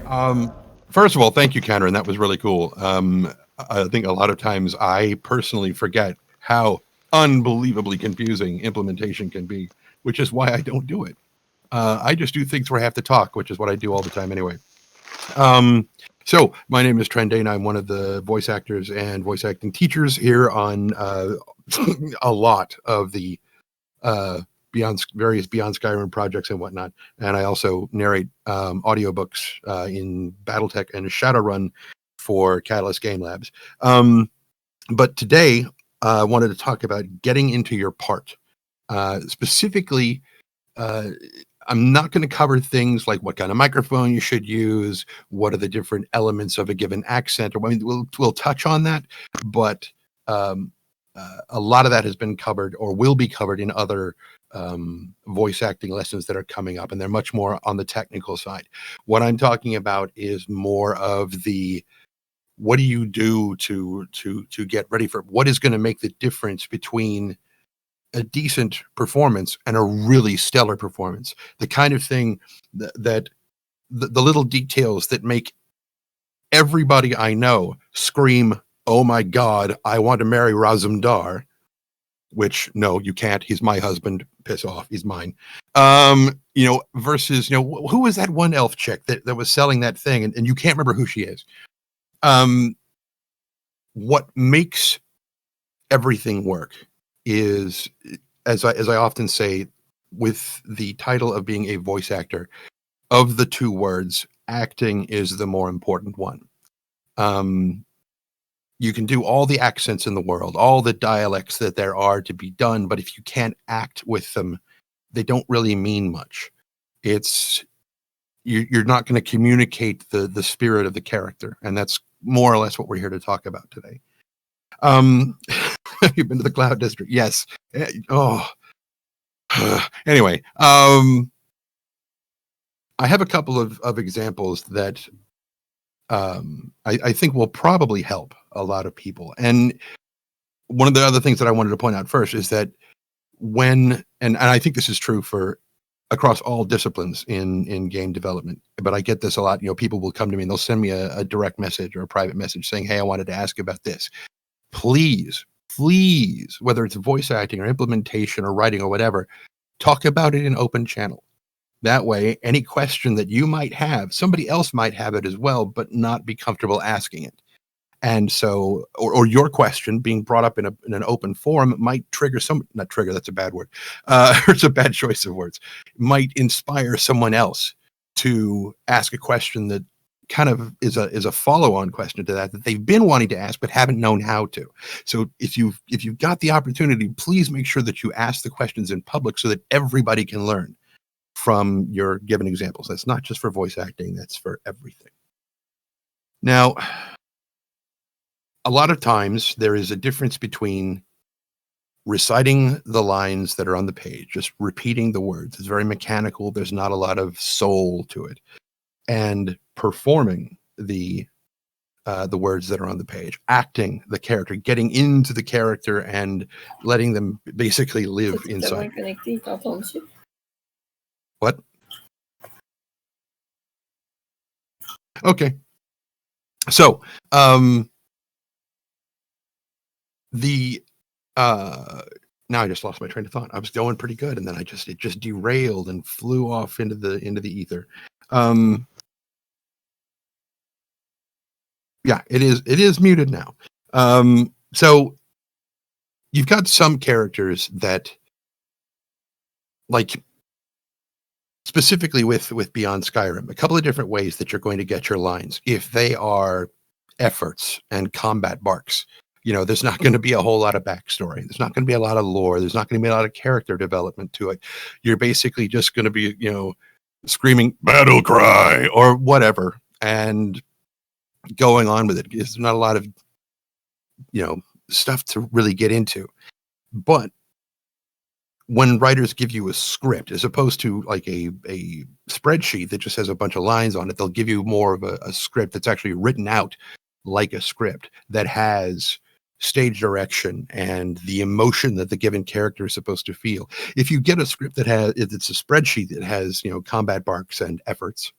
Um, First of all, thank you, Cameron. That was really cool. I think a lot of times I personally forget how unbelievably confusing implementation can be, which is why I don't do it. I just do things where I have to talk, which is what I do all the time anyway. Um, so my name is Trendane. I'm one of the voice actors and voice acting teachers here on a lot of the various Beyond Skyrim projects and whatnot. And I also narrate audiobooks in BattleTech and Shadowrun for Catalyst Game Labs. But today, I wanted to talk about getting into your part. Specifically, I'm not going to cover things like what kind of microphone you should use, what are the different elements of a given accent, or I mean, we'll touch on that, but a lot of that has been covered or will be covered in other voice acting lessons that are coming up, and they're much more on the technical side. What I'm talking about is more of the what do you do to get ready for what is going to make the difference between a decent performance and a really stellar performance. The kind of thing that the little details that make everybody I know scream, "Oh my God, I want to marry Razumdar," which no, you can't. He's my husband. Piss off. He's mine. Versus, who was that one elf chick that was selling that thing and you can't remember who she is. What makes everything work is, as I often say, with the title of being a voice actor, of the two words, acting is the more important one. You can do all the accents in the world, all the dialects that there are to be done, but if you can't act with them, they don't really mean much. You're not going to communicate the spirit of the character, and that's more or less what we're here to talk about today. You've been to the Cloud District, yes. Oh, anyway, I have a couple of examples that I think will probably help a lot of people. And one of the other things that I wanted to point out first is that and I think this is true for across all disciplines in game development, but I get this a lot. People will come to me and they'll send me a direct message or a private message saying, "Hey, I wanted to ask about this." Please, whether it's voice acting or implementation or writing or whatever, talk about it in open channel. That way, any question that you might have, somebody else might have it as well, but not be comfortable asking it. And so, or your question being brought up in an open forum might trigger not trigger, that's a bad word. It's a bad choice of words. Might inspire someone else to ask a question that kind of is a follow-on question to that they've been wanting to ask but haven't known how to. So if you've got the opportunity, please make sure that you ask the questions in public so that everybody can learn from your given examples. That's not just for voice acting, that's for everything. Now, a lot of times there is a difference between reciting the lines that are on the page, just repeating the words. It's very mechanical. There's not a lot of soul to it. And performing the words that are on the page, acting the character, getting into the character and letting them basically live inside. What? Okay. So, now I just lost my train of thought. I was going pretty good, and then it just derailed and flew off into the ether. Yeah, it is muted now. So you've got some characters that, like, specifically with Beyond Skyrim, a couple of different ways that you're going to get your lines. If they are efforts and combat barks, there's not going to be a whole lot of backstory. There's not going to be a lot of lore. There's not going to be a lot of character development to it. You're basically just going to be, screaming battle cry or whatever and going on with it. There's not a lot of, stuff to really get into. But when writers give you a script, as opposed to like a spreadsheet that just has a bunch of lines on it, they'll give you more of a script that's actually written out like a script that has stage direction and the emotion that the given character is supposed to feel. If you get a script it's a spreadsheet that has, combat barks and efforts,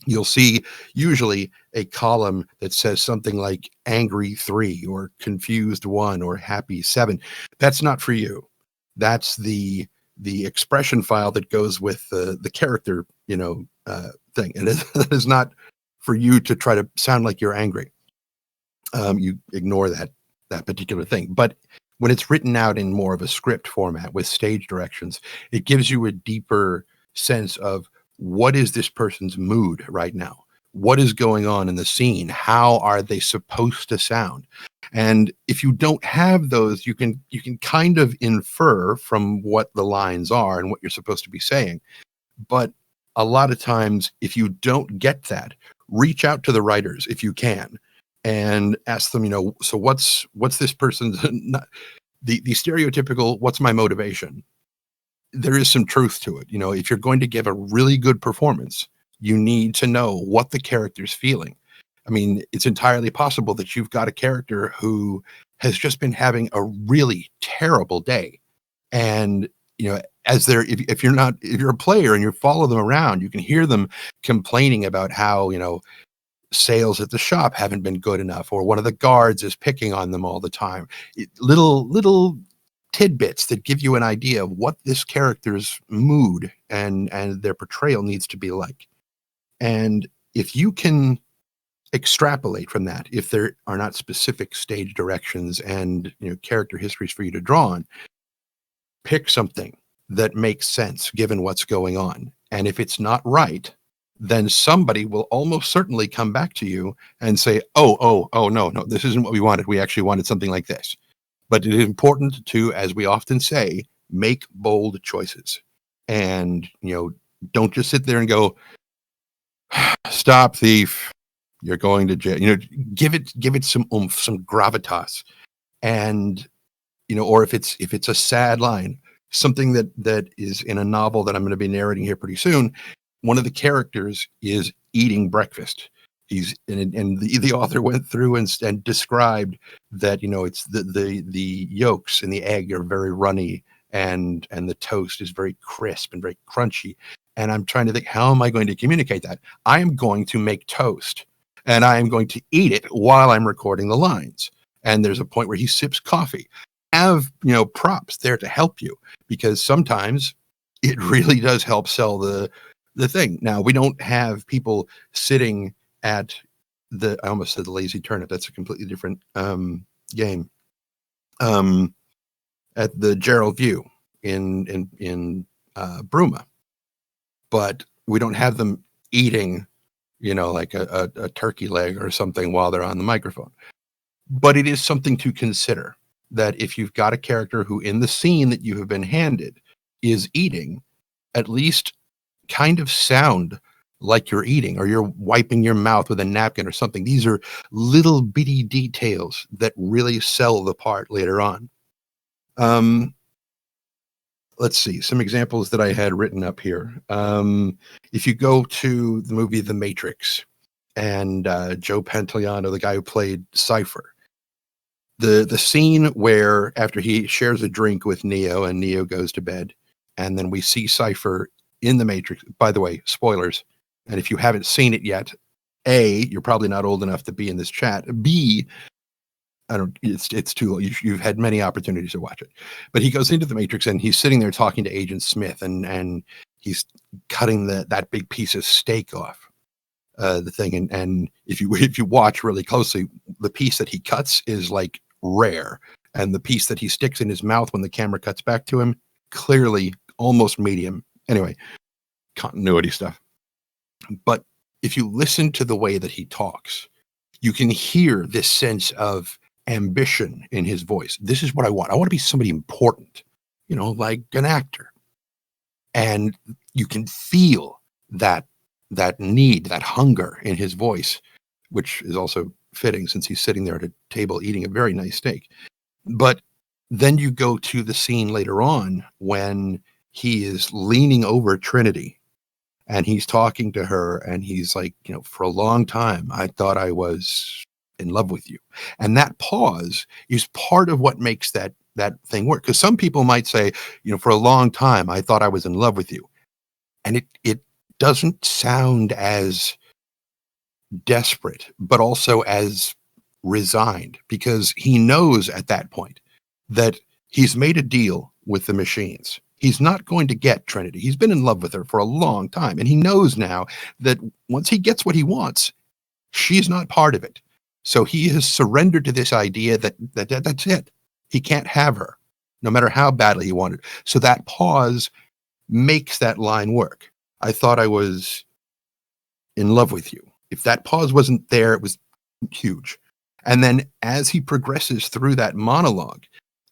You'll see usually a column that says something like angry 3 or confused 1 or happy 7. That's not for you. That's the expression file that goes with the character, thing. And it is not for you to try to sound like you're angry. You ignore that particular thing. But when it's written out in more of a script format with stage directions, it gives you a deeper sense of what is this person's mood right now? What is going on in the scene? How are they supposed to sound? And if you don't have those, you can kind of infer from what the lines are and what you're supposed to be saying. But a lot of times, if you don't get that, reach out to the writers if you can and ask them, so what's this person's the stereotypical, what's my motivation? There is some truth to it. If you're going to give a really good performance, you need to know what the character's feeling. I mean, it's entirely possible that you've got a character who has just been having a really terrible day. And, as if you're a player and you follow them around, you can hear them complaining about how, sales at the shop haven't been good enough, or one of the guards is picking on them all the time. Little tidbits that give you an idea of what this character's mood and their portrayal needs to be like. And if you can extrapolate from that, if there are not specific stage directions and character histories for you to draw on, pick something that makes sense given what's going on. And if it's not right, then somebody will almost certainly come back to you and say, oh, no, this isn't what we wanted. We actually wanted something like this. But it is important to, as we often say, make bold choices. And, don't just sit there and go, stop thief, you're going to jail. Give it some oomph, some gravitas. And, or if it's a sad line, something that is in a novel that I'm going to be narrating here pretty soon, one of the characters is eating breakfast. And the author went through and described that, it's the yolks in the egg are very runny and the toast is very crisp and very crunchy. And I'm trying to think, how am I going to communicate that? I am going to make toast and I am going to eat it while I'm recording the lines. And there's a point where he sips coffee. Have, props there to help you, because sometimes it really does help sell the thing. Now, we don't have people sitting at I almost said the lazy turnip. That's a completely different game. At the Gerald View in Bruma, but we don't have them eating, like a turkey leg or something while they're on the microphone. But it is something to consider, that if you've got a character who in the scene that you have been handed is eating, at least kind of sound like you're eating, or you're wiping your mouth with a napkin or something. These are little bitty details that really sell the part later on. Let's see some examples that I had written up here. If you go to the movie The Matrix and Joe Pantoliano, the guy who played Cypher, the scene where after he shares a drink with Neo and Neo goes to bed, and then we see Cypher in The Matrix. By the way, spoilers. And if you haven't seen it yet, A, you're probably not old enough to be in this chat. B, it's too late. You've had many opportunities to watch it. But he goes into the Matrix and he's sitting there talking to Agent Smith, and he's cutting that big piece of steak off the thing. And if you watch really closely, the piece that he cuts is like rare. And the piece that he sticks in his mouth when the camera cuts back to him, clearly almost medium. Anyway, continuity stuff. But if you listen to the way that he talks, you can hear this sense of ambition in his voice. This is what I want. I want to be somebody important, like an actor. And you can feel that need, that hunger in his voice, which is also fitting since he's sitting there at a table eating a very nice steak. But then you go to the scene later on when he is leaning over Trinity and he's talking to her and he's like, for a long time, I thought I was in love with you. And that pause is part of what makes that thing work. Because some people might say, for a long time, I thought I was in love with you. And it doesn't sound as desperate, but also as resigned, because he knows at that point that he's made a deal with the machines. He's not going to get Trinity. He's been in love with her for a long time, and he knows now that once he gets what he wants, she's not part of it. So he has surrendered to this idea that that's it. He can't have her, no matter how badly he wanted. So that pause makes that line work. I thought I was in love with you. If that pause wasn't there, it was huge. And then as he progresses through that monologue,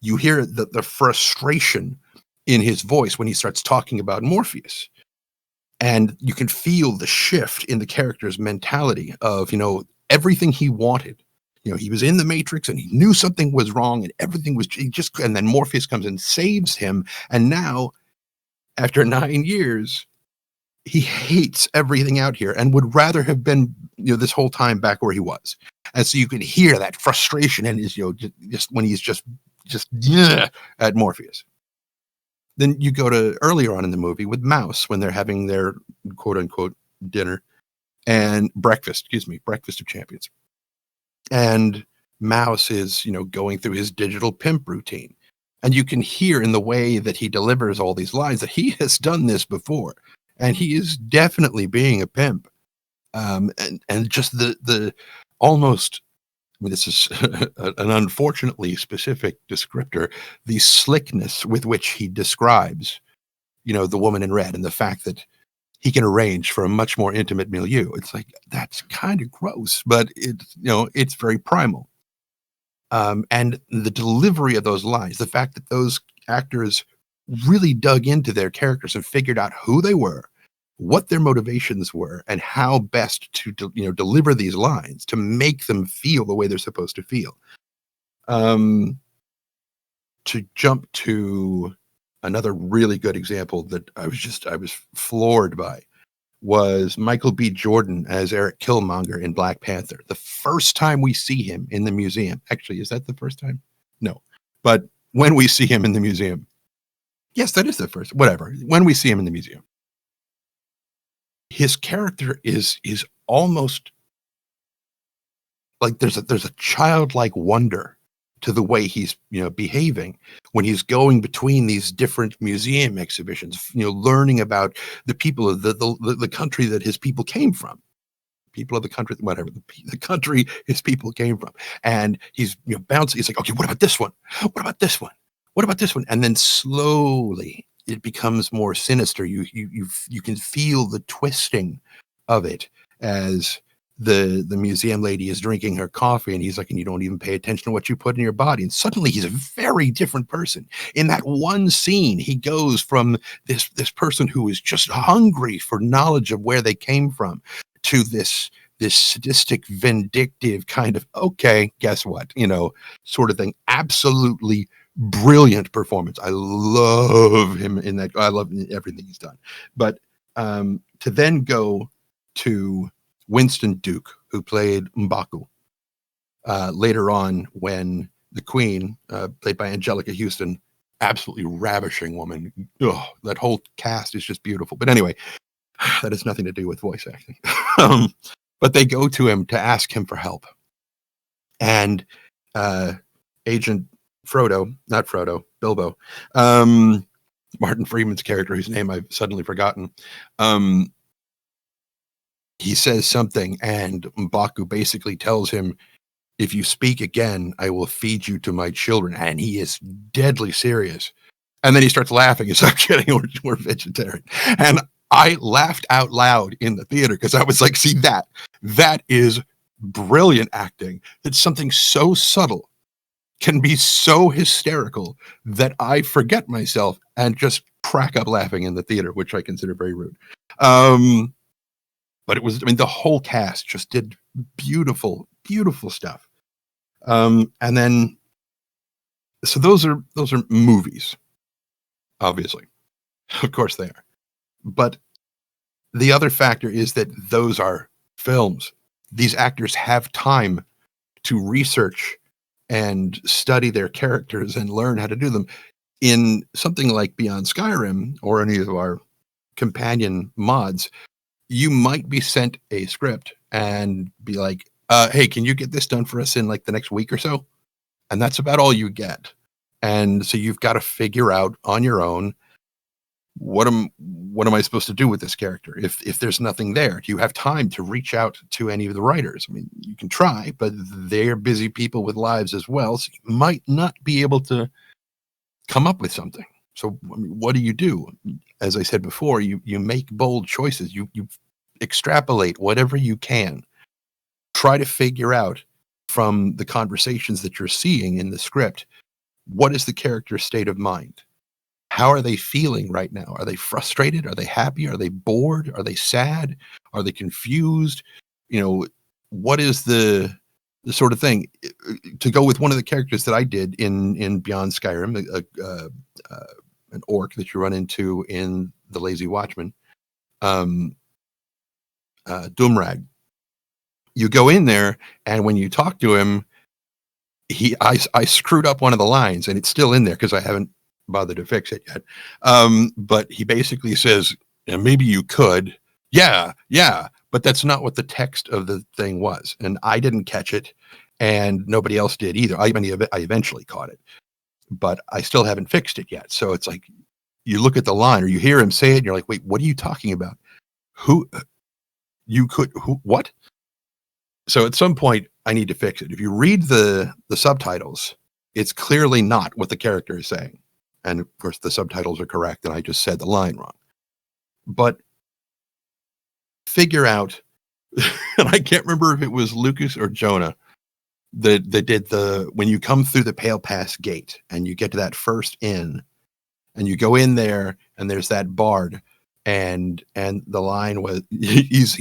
you hear the frustration in his voice when he starts talking about Morpheus. And you can feel the shift in the character's mentality of, everything he wanted. He was in the Matrix and he knew something was wrong and everything was and then Morpheus comes and saves him. And now, after 9 years, he hates everything out here and would rather have been, this whole time back where he was. And so you can hear that frustration and his, just when he's just at Morpheus. Then you go to earlier on in the movie with Mouse when they're having their quote unquote dinner and breakfast of champions. And Mouse is, going through his digital pimp routine. And you can hear in the way that he delivers all these lines that he has done this before. And he is definitely being a pimp. And just the almost, this is an unfortunately specific descriptor, the slickness with which he describes, the woman in red and the fact that he can arrange for a much more intimate milieu. It's like, that's kind of gross, but it's very primal. And the delivery of those lines, the fact that those actors really dug into their characters and figured out who they were, what their motivations were, and how best to deliver these lines to make them feel the way they're supposed to feel. To jump to another really good example that I was floored by was Michael B. Jordan as Eric Killmonger in Black Panther. The first time we see him in the museum, actually, is that the first time? No, but when we see him in the museum, yes, that is the first, whatever. When we see him in the museum, his character is almost like there's a childlike wonder to the way he's behaving when he's going between these different museum exhibitions, learning about the people of the country that his people came from, people of the country, whatever the country his people came from, and he's bouncing. He's like, okay, what about this one? What about this one? What about this one? And then slowly it becomes more sinister. You can feel the twisting of it as the museum lady is drinking her coffee, and he's like, and you don't even pay attention to what you put in your body. And suddenly he's a very different person. In that one scene, he goes from this person who is just hungry for knowledge of where they came from to this sadistic, vindictive kind of, okay, guess what, sort of thing. Absolutely brilliant performance. I love him in that. I love everything he's done. But to then go to Winston Duke, who played M'Baku, later on when the Queen, played by Angelica Houston, absolutely ravishing woman. Ugh, that whole cast is just beautiful. But anyway, that has nothing to do with voice acting. But they go to him to ask him for help. And Agent Bilbo, Martin Freeman's character, whose name I've suddenly forgotten, he says something, and M'Baku basically tells him, if you speak again, I will feed you to my children. And he is deadly serious. And then he starts laughing. He's like, kidding, we're vegetarian. And I laughed out loud in the theater because I was like, see, that is brilliant acting. It's something so subtle can be so hysterical that I forget myself and just crack up laughing in the theater, which I consider very rude. But it was, the whole cast just did beautiful, beautiful stuff. And then, so those are movies, obviously. Of course they are. But the other factor is that those are films. These actors have time to research and study their characters and learn how to do them. In something like Beyond Skyrim or any of our companion mods, you might be sent a script and be like, hey, can you get this done for us in like the next week or so? And that's about all you get. And so you've got to figure out on your own, what am I supposed to do with this character? If there's nothing there, do you have time to reach out to any of the writers? I mean, you can try, but they're busy people with lives as well. So you might not be able to come up with something. So I mean, what do? As I said before, you make bold choices. You extrapolate whatever you can. Try to figure out from the conversations that you're seeing in the script, what is the character's state of mind? How are they feeling right now? Are they frustrated? Are they happy? Are they bored? Are they sad? Are they confused? You know, what is the sort of thing? To go with one of the characters that I did in Beyond Skyrim, an orc that you run into in The Lazy Watchman, Doomrag. You go in there, and when you talk to him, I screwed up one of the lines, and it's still in there because I haven't bothered to fix it yet. But he basically says, "Yeah, maybe you could." Yeah, but that's not what the text of the thing was, and I didn't catch it, and nobody else did either. I eventually caught it, but I still haven't fixed it yet. So it's like you look at the line, or you hear him say it, and you're like, "Wait, what are you talking about? Who? You could? Who? What?" So at some point, I need to fix it. If you read the subtitles, it's clearly not what the character is saying. And of course, the subtitles are correct, and I just said the line wrong. But figure out, and I can't remember if it was Lucas or Jonah that did when you come through the Pale Pass gate and you get to that first inn, and you go in there, and there's that bard, and the line was he's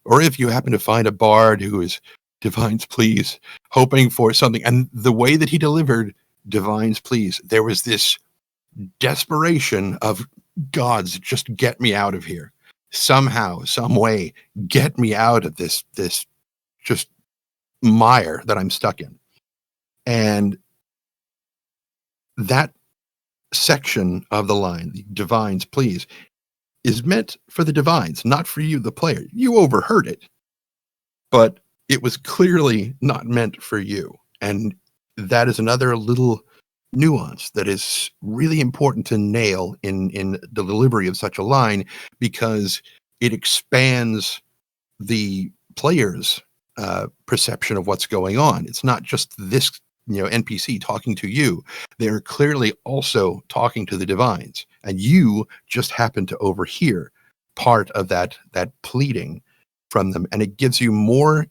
or if you happen to find a bard who is divines please, hoping for something, and the way that he delivered divines please, there was this desperation of gods, just get me out of here somehow, some way, get me out of this just mire that I'm stuck in. And that section of the line, the divines please, is meant for the divines, not for you, the player. You overheard it, but it was clearly not meant for you. And that is another little nuance that is really important to nail in the delivery of such a line, because it expands the player's perception of what's going on. It's not just this NPC talking to you. They're clearly also talking to the divines, and you just happen to overhear part of that pleading from them, and it gives you more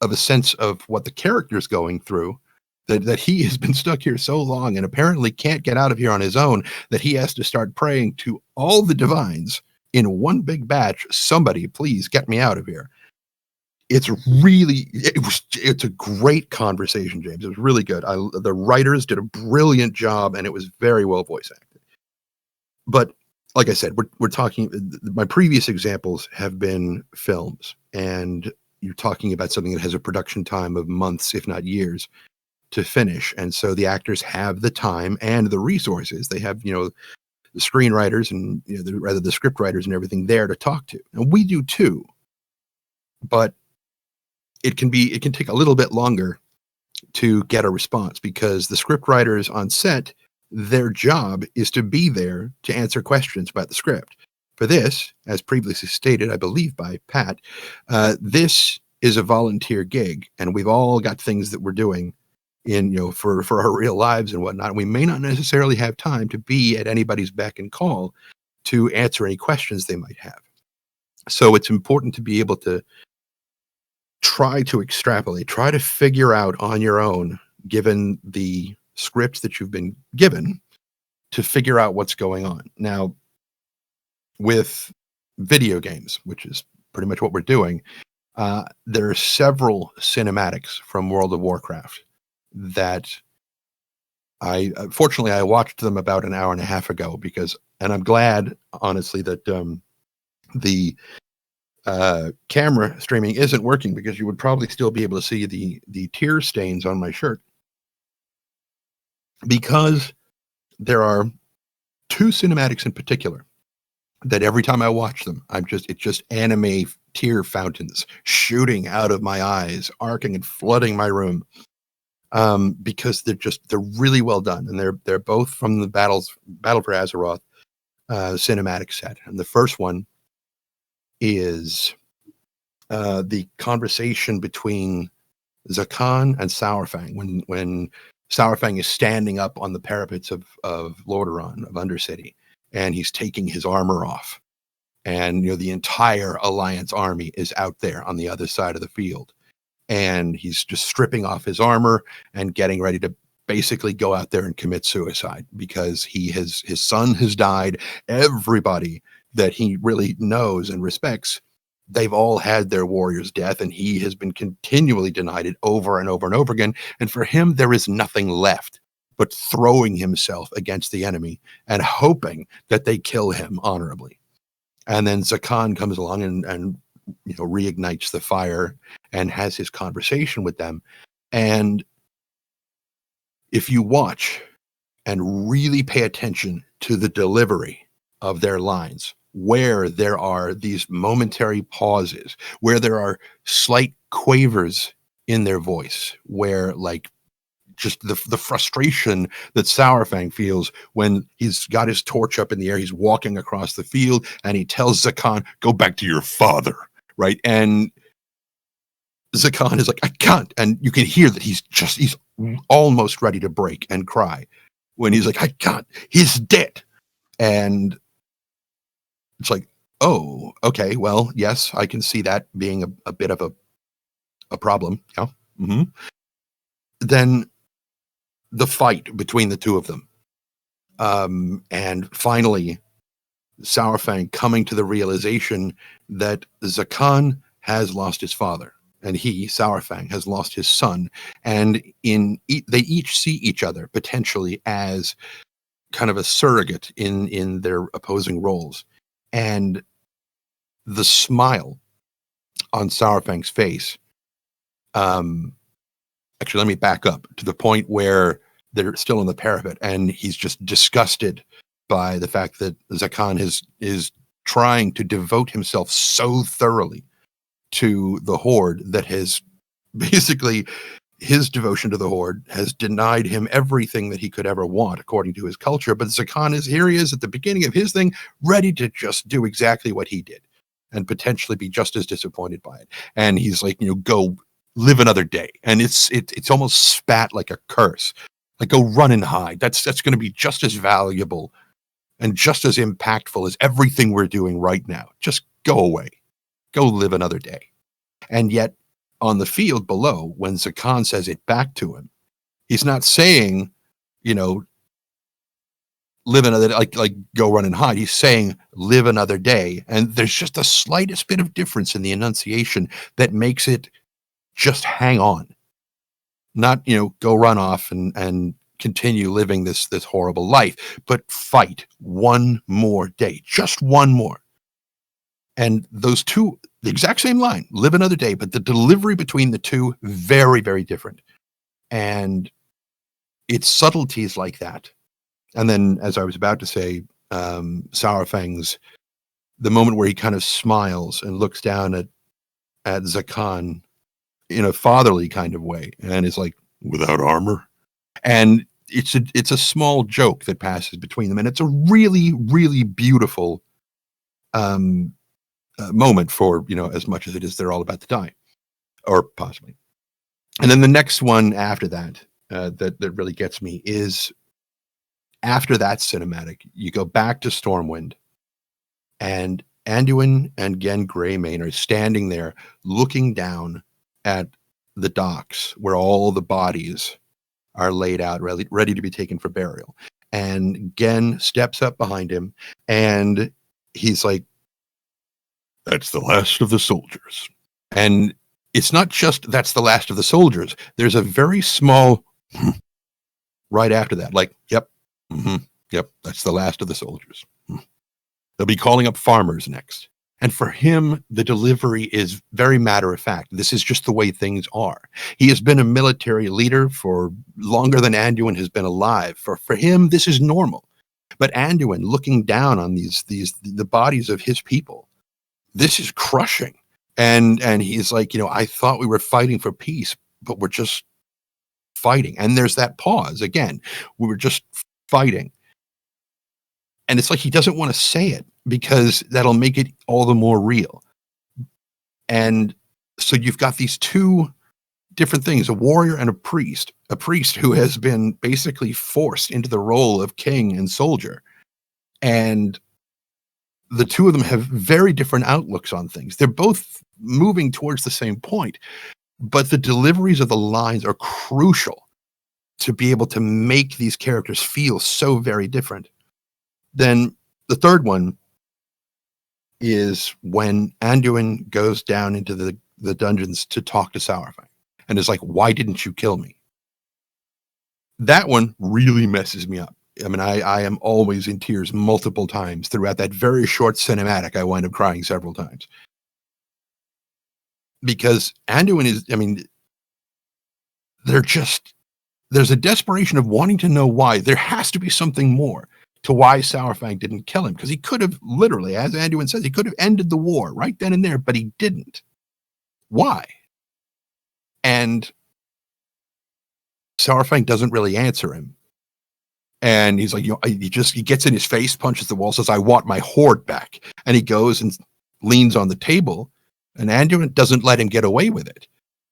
of a sense of what the character's going through, that he has been stuck here so long and apparently can't get out of here on his own, that he has to start praying to all the divines in one big batch, somebody please get me out of here. It's a great conversation, James. It was really good. The writers did a brilliant job, and it was very well voice acted. But like I said, we're talking, my previous examples have been films, and you're talking about something that has a production time of months, if not years, to finish. And so the actors have the time and the resources. They have, the screenwriters and the script writers and everything there to talk to. And we do too. But it can take a little bit longer to get a response, because the script writers on set, their job is to be there to answer questions about the script. For this, as previously stated, I believe by Pat, this is a volunteer gig, and we've all got things that we're doing for our real lives and whatnot. We may not necessarily have time to be at anybody's beck and call to answer any questions they might have. So it's important to be able to try to extrapolate, try to figure out on your own, given the script that you've been given, to figure out what's going on. Now, with video games, which is pretty much what we're doing, there are several cinematics from World of Warcraft that fortunately I watched them about an hour and a half ago, and I'm glad, honestly, that the camera streaming isn't working, because you would probably still be able to see the tear stains on my shirt, because there are two cinematics in particular that every time I watch them, it's just anime tear fountains shooting out of my eyes, arcing and flooding my room. Because they're really well done, and they're both from the Battle for Azeroth cinematic set. And the first one is the conversation between Zakan and Sourfang when Sourfang is standing up on the parapets of Lordaeron, of Undercity, and he's taking his armor off, and the entire Alliance army is out there on the other side of the field, and he's just stripping off his armor and getting ready to basically go out there and commit suicide because his son has died. Everybody that he really knows and respects, they've all had their warrior's death, and he has been continually denied it over and over and over again. And for him, there is nothing left but throwing himself against the enemy and hoping that they kill him honorably. And then Zakan comes along and reignites the fire and has his conversation with them. And if you watch and really pay attention to the delivery of their lines, where there are these momentary pauses, where there are slight quavers in their voice, where like just the frustration that Sourfang feels when he's got his torch up in the air, he's walking across the field, and he tells Zakan, "Go back to your father," right? And Zakan is like, "I can't," and you can hear that he's almost ready to break and cry when he's like, "I can't, he's dead." And it's like, oh, okay, well, yes, I can see that being a bit of a problem. Yeah. Mm-hmm. Then the fight between the two of them. And finally, Sourfang coming to the realization that Zakan has lost his father, and he, Sourfang, has lost his son. And they each see each other potentially as kind of a surrogate in their opposing roles. And the smile on Sourfang's face, actually, let me back up to the point where they're still on the parapet, and he's just disgusted by the fact that Zakan is trying to devote himself so thoroughly to the Horde that has basically, his devotion to the Horde has denied him everything that he could ever want according to his culture. But Zakan here he is at the beginning of his thing, ready to just do exactly what he did and potentially be just as disappointed by it. And he's like, go live another day. And it's almost spat like a curse. Like, go run and hide. That's going to be just as valuable and just as impactful as everything we're doing right now. Just go away. Go live another day. And yet, on the field below, when Zakan says it back to him, he's not saying, live another, like go run and hide. He's saying live another day. And there's just the slightest bit of difference in the enunciation that makes it just hang on. Not, go run off and continue living this horrible life, but fight one more day, just one more. And those two, the exact same line, live another day, but the delivery between the two, very, very different. And it's subtleties like that. And then, as I was about to say, Sourfang's, the moment where he kind of smiles and looks down at Zakan in a fatherly kind of way, and is like, without armor. And it's a small joke that passes between them, and it's a really, really beautiful moment for, as much as it is they're all about to die, or possibly. And then the next one after that, that really gets me is, after that cinematic, you go back to Stormwind, and Anduin and Gen Greymane are standing there looking down at the docks where all the bodies are laid out, ready to be taken for burial. And Gen steps up behind him, and he's like, "That's the last of the soldiers." And it's not just that's the last of the soldiers. There's a very small right after that, like, yep, yep, that's the last of the soldiers. They'll be calling up farmers next. And for him, the delivery is very matter of fact. This is just the way things are. He has been a military leader for longer than Anduin has been alive. For him, this is normal. But Anduin looking down on the bodies of his people, this is crushing. And he's like, I thought we were fighting for peace, but we're just fighting. And there's that pause again. We were just fighting. And it's like he doesn't want to say it because that'll make it all the more real. And so you've got these two different things, a warrior and a priest who has been basically forced into the role of king and soldier. And the two of them have very different outlooks on things. They're both moving towards the same point, but the deliveries of the lines are crucial to be able to make these characters feel so very different. Then the third one is when Anduin goes down into the dungeons to talk to Saurfang and is like, why didn't you kill me? That one really messes me up. I mean, I am always in tears multiple times throughout that very short cinematic. I wind up crying several times. Because Anduin is, I mean, there's a desperation of wanting to know why. There has to be something more to why Saurfang didn't kill him. Because he could have literally, as Anduin says, he could have ended the war right then and there, but he didn't. Why? And Saurfang doesn't really answer him. And he's like, he gets in his face, punches the wall, says, I want my horde back. And he goes and leans on the table, and Anduin doesn't let him get away with it.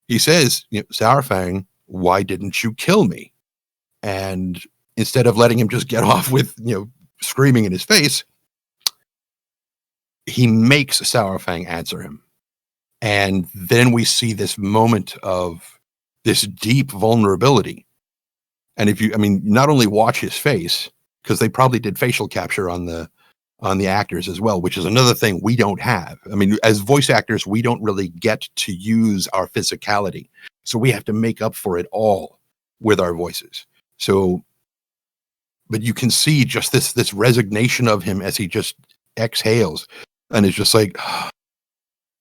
He says, Saurfang, why didn't you kill me? And instead of letting him just get off with, screaming in his face, he makes Saurfang answer him. And then we see this moment of this deep vulnerability. And not only watch his face, because they probably did facial capture on the actors as well, which is another thing we don't have. I mean, as voice actors, we don't really get to use our physicality. So we have to make up for it all with our voices. So, but you can see just this resignation of him as he just exhales and is just like,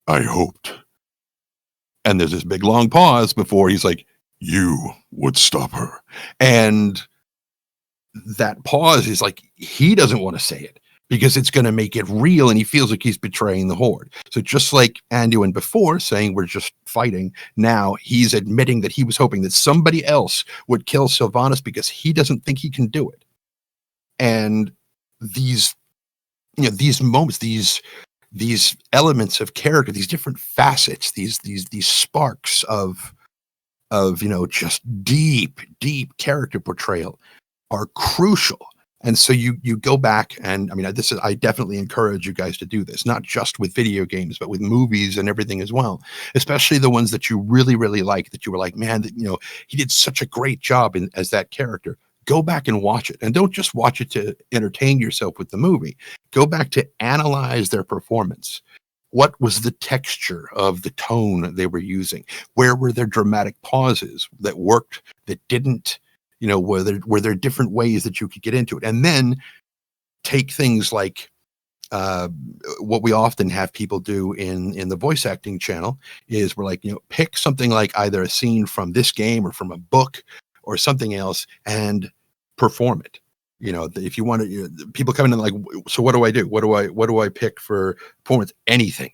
I hoped. And there's this big long pause before he's like, you would stop her. And that pause is like, he doesn't want to say it because it's going to make it real, and he feels like he's betraying the horde. So just like Anduin before saying we're just fighting, now he's admitting that he was hoping that somebody else would kill Sylvanas because he doesn't think he can do it. And these moments, these elements of character, these different facets, these sparks of just deep character portrayal are crucial. And so you go back, and I definitely encourage you guys to do this, not just with video games, but with movies and everything as well, especially the ones that you really, really like, that you were like, man, he did such a great job as that character. Go back and watch it, and don't just watch it to entertain yourself with the movie. Go back to analyze their performance. What was the texture of the tone they were using? Where were there dramatic pauses that worked, that didn't? Were there different ways that you could get into it? And then take things like what we often have people do in the voice acting channel is we're like, pick something like either a scene from this game or from a book or something else and perform it. If you want to, people come in and like, so what do I do? What do I pick for performance? Anything.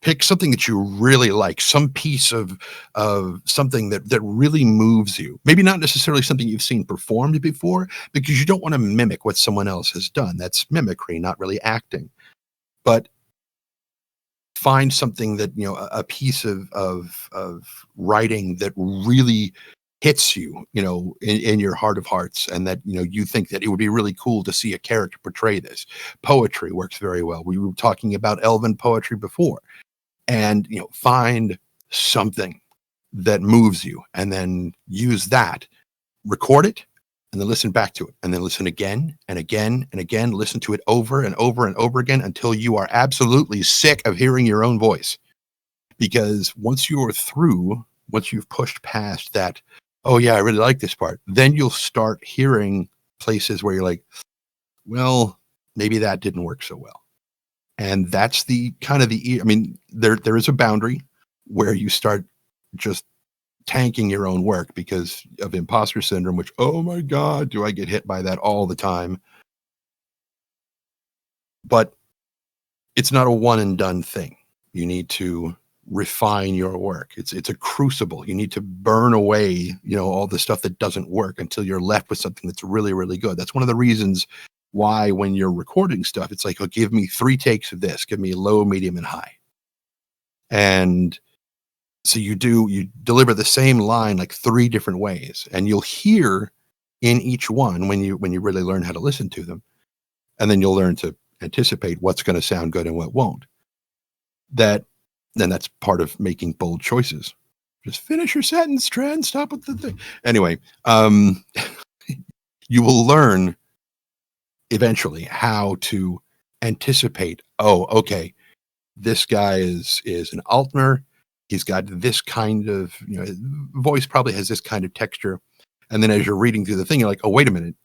Pick something that you really like, some piece of something that really moves you. Maybe not necessarily something you've seen performed before, because you don't want to mimic what someone else has done. That's mimicry, not really acting. But find something that, a piece of writing that really hits you, in your heart of hearts, and that, you think that it would be really cool to see a character portray this. Poetry works very well. We were talking about elven poetry before. And, find something that moves you, and then use that, record it, and then listen back to it, and then listen again and again and again, listen to it over and over and over again until you are absolutely sick of hearing your own voice. Because once you've pushed past that, oh yeah, I really like this part, then you'll start hearing places where you're like, well, maybe that didn't work so well. And that's there is a boundary where you start just tanking your own work because of imposter syndrome, which, oh my God, do I get hit by that all the time? But it's not a one and done thing. You need to refine your work. It's a crucible. You need to burn away, all the stuff that doesn't work until you're left with something that's really, really good. That's one of the reasons why when you're recording stuff, it's like, oh, give me 3 takes of this, give me low, medium, and high. And so you deliver the same line like 3 different ways, and you'll hear in each one when you really learn how to listen to them, and then you'll learn to anticipate what's going to sound good and what won't. Then that's part of making bold choices. Just finish your sentence, Trend. Stop with the thing. Anyway, you will learn eventually how to anticipate. Oh, okay, this guy is an Altmer. He's got this kind of voice, probably has this kind of texture. And then as you're reading through the thing, you're like, oh, wait a minute.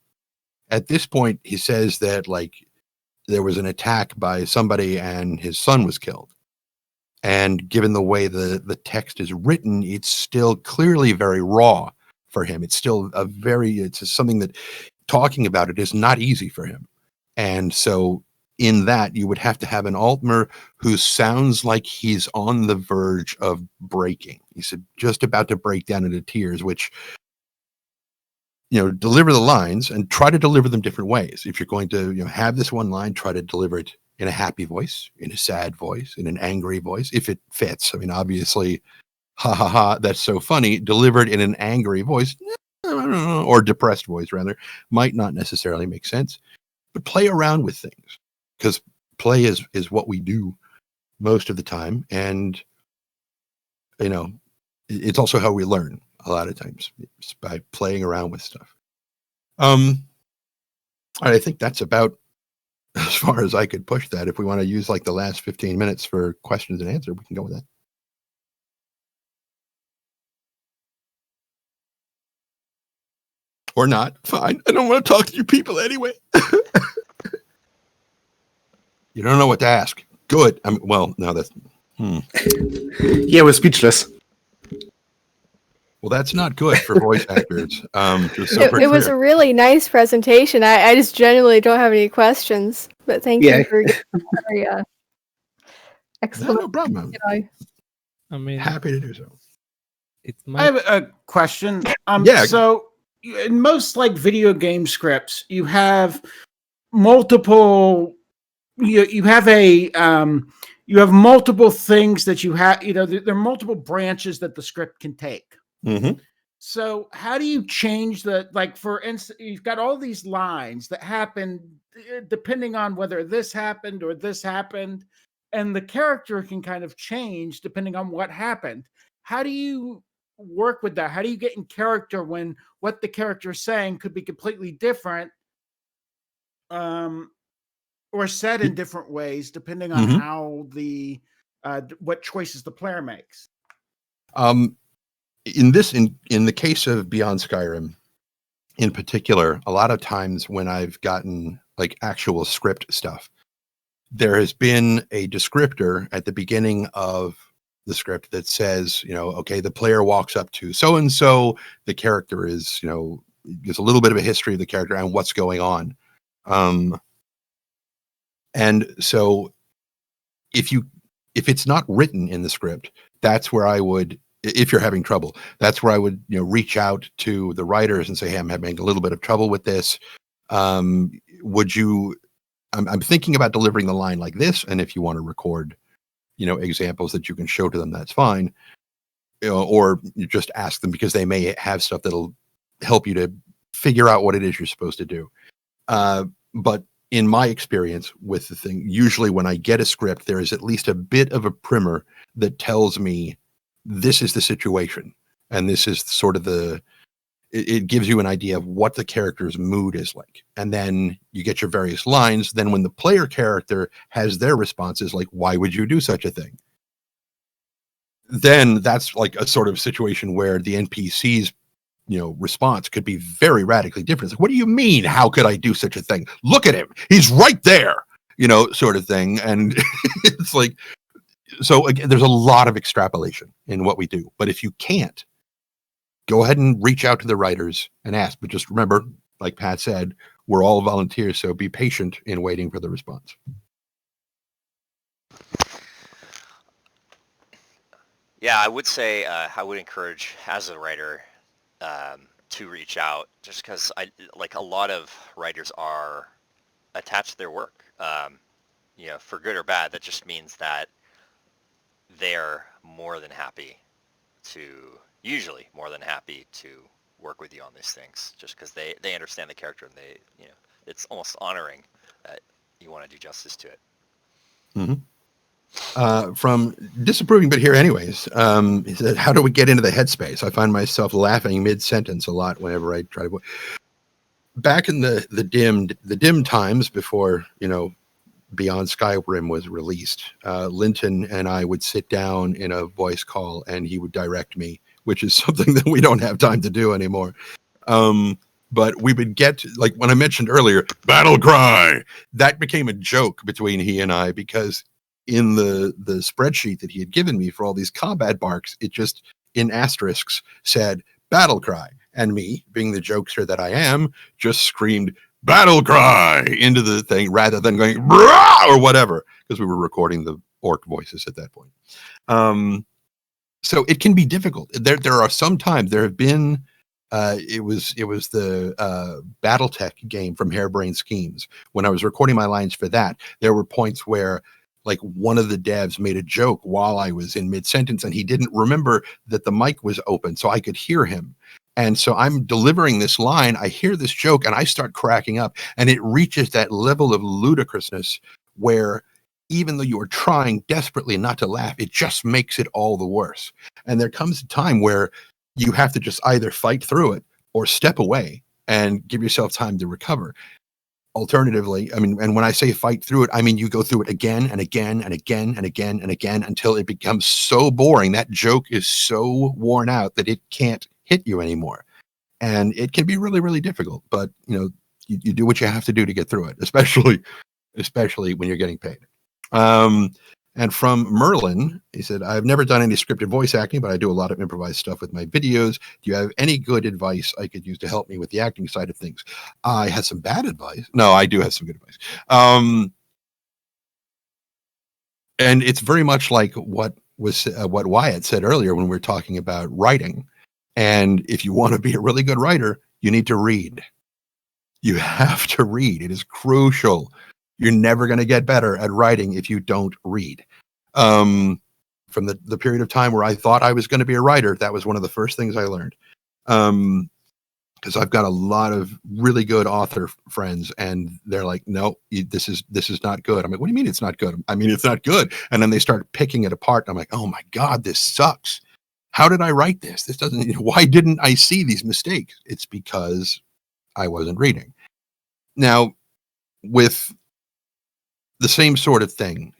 At this point, he says that like there was an attack by somebody and his son was killed. And given the way the text is written, it's still clearly very raw for him. It's still it's something that talking about it is not easy for him. And so in that, you would have to have an Altmer who sounds like he's on the verge of breaking. He's just about to break down into tears, which, deliver the lines and try to deliver them different ways. If you're going to have this one line, try to deliver it in a happy voice, in a sad voice, in an angry voice, if it fits. I mean, obviously, ha ha ha, that's so funny, delivered in an angry voice, or depressed voice rather, might not necessarily make sense. But play around with things, because play is what we do most of the time. And, it's also how we learn a lot of times. It's by playing around with stuff. I think that's about as far as I could push that. If we want to use like the last 15 minutes for questions and answers, we can go with that. Or not. Fine. I don't want to talk to you people anyway. You don't know what to ask. Good. Well, no, that's... Yeah, we're speechless. Well, that's not good for voice actors. It was a really nice presentation. I just generally don't have any questions, but thank you for very excellent. No problem. Happy to do so. I have a question. Yeah. So in most like video game scripts, you have multiple. You have multiple things that you have. There are multiple branches that the script can take. Mm-hmm. So how do you change for instance, you've got all these lines that happen depending on whether this happened or this happened, and the character can kind of change depending on what happened. How do you work with that? How do you get in character when what the character is saying could be completely different, or said in different ways depending on how what choices the player makes? In the case of Beyond Skyrim, in particular, a lot of times when I've gotten like actual script stuff, there has been a descriptor at the beginning of the script that says, okay, the player walks up to so-and-so, the character is, gives a little bit of a history of the character and what's going on. And so if it's not written in the script, that's where I would, if you're having trouble, that's where I would, reach out to the writers and say, hey, I'm having a little bit of trouble with this. Would you, I'm thinking about delivering the line like this. And if you want to record, examples that you can show to them, that's fine. Or you just ask them, because they may have stuff that'll help you to figure out what it is you're supposed to do. But in my experience with the thing, usually when I get a script, there is at least a bit of a primer that tells me this is the situation. And this is sort of it gives you an idea of what the character's mood is like. And then you get your various lines. Then when the player character has their responses, like, why would you do such a thing? Then that's like a sort of situation where the NPC's response could be very radically different. It's like, what do you mean? How could I do such a thing? Look at him. He's right there, sort of thing. And it's like, so again, there's a lot of extrapolation in what we do. But if you can't, go ahead and reach out to the writers and ask. But just remember, like Pat said, we're all volunteers. So be patient in waiting for the response. Yeah, I would say I would encourage as a writer to reach out, just because a lot of writers are attached to their work. For good or bad, that just means that they're usually more than happy to work with you on these things, just because they understand the character, and it's almost honoring that you want to do justice to it. Mm-hmm. From disapproving but here anyways, he said, how do we get into the headspace? I find myself laughing mid-sentence a lot whenever I try to. Back in the dim times before, Beyond Skyrim was released, Linton and I would sit down in a voice call and he would direct me, which is something that we don't have time to do anymore. But we would get, like when I mentioned earlier, battle cry, that became a joke between he and I, because in the spreadsheet that he had given me for all these combat barks, it just in asterisks said battle cry. And me, being the jokester that I am, just screamed battle cry into the thing rather than going brah or whatever, because we were recording the orc voices at that point. So it can be difficult. There are some times there have been it was the BattleTech game from Harebrained Schemes. When I was recording my lines for that, there were points where like one of the devs made a joke while I was in mid-sentence and he didn't remember that the mic was open so I could hear him. And so I'm delivering this line, I hear this joke and I start cracking up, and it reaches that level of ludicrousness where even though you are trying desperately not to laugh, it just makes it all the worse. And there comes a time where you have to just either fight through it or step away and give yourself time to recover. Alternatively, and when I say fight through it, I mean you go through it again and again and again and again and again until it becomes so boring. That joke is so worn out that it can't hit you anymore. And it can be really, really difficult, but you do what you have to do to get through it, especially when you're getting paid. And from Merlin, he said, I've never done any scripted voice acting, but I do a lot of improvised stuff with my videos. Do you have any good advice I could use to help me with the acting side of things? I had some bad advice. No, I do have some good advice. And it's very much like what Wyatt said earlier when we were talking about writing. And if you want to be a really good writer, you need to read. You have to read. It is crucial. You're never going to get better at writing if you don't read. From the period of time where I thought I was going to be a writer, that was one of the first things I learned. Because I've got a lot of really good author friends, and they're like, "No, this is not good." I'm like, "What do you mean it's not good?" I mean, it's not good. And then they start picking it apart. And I'm like, "Oh my God, this sucks. How did I write this? This doesn't. Why didn't I see these mistakes?" It's because I wasn't reading. Now, with the same sort of thing,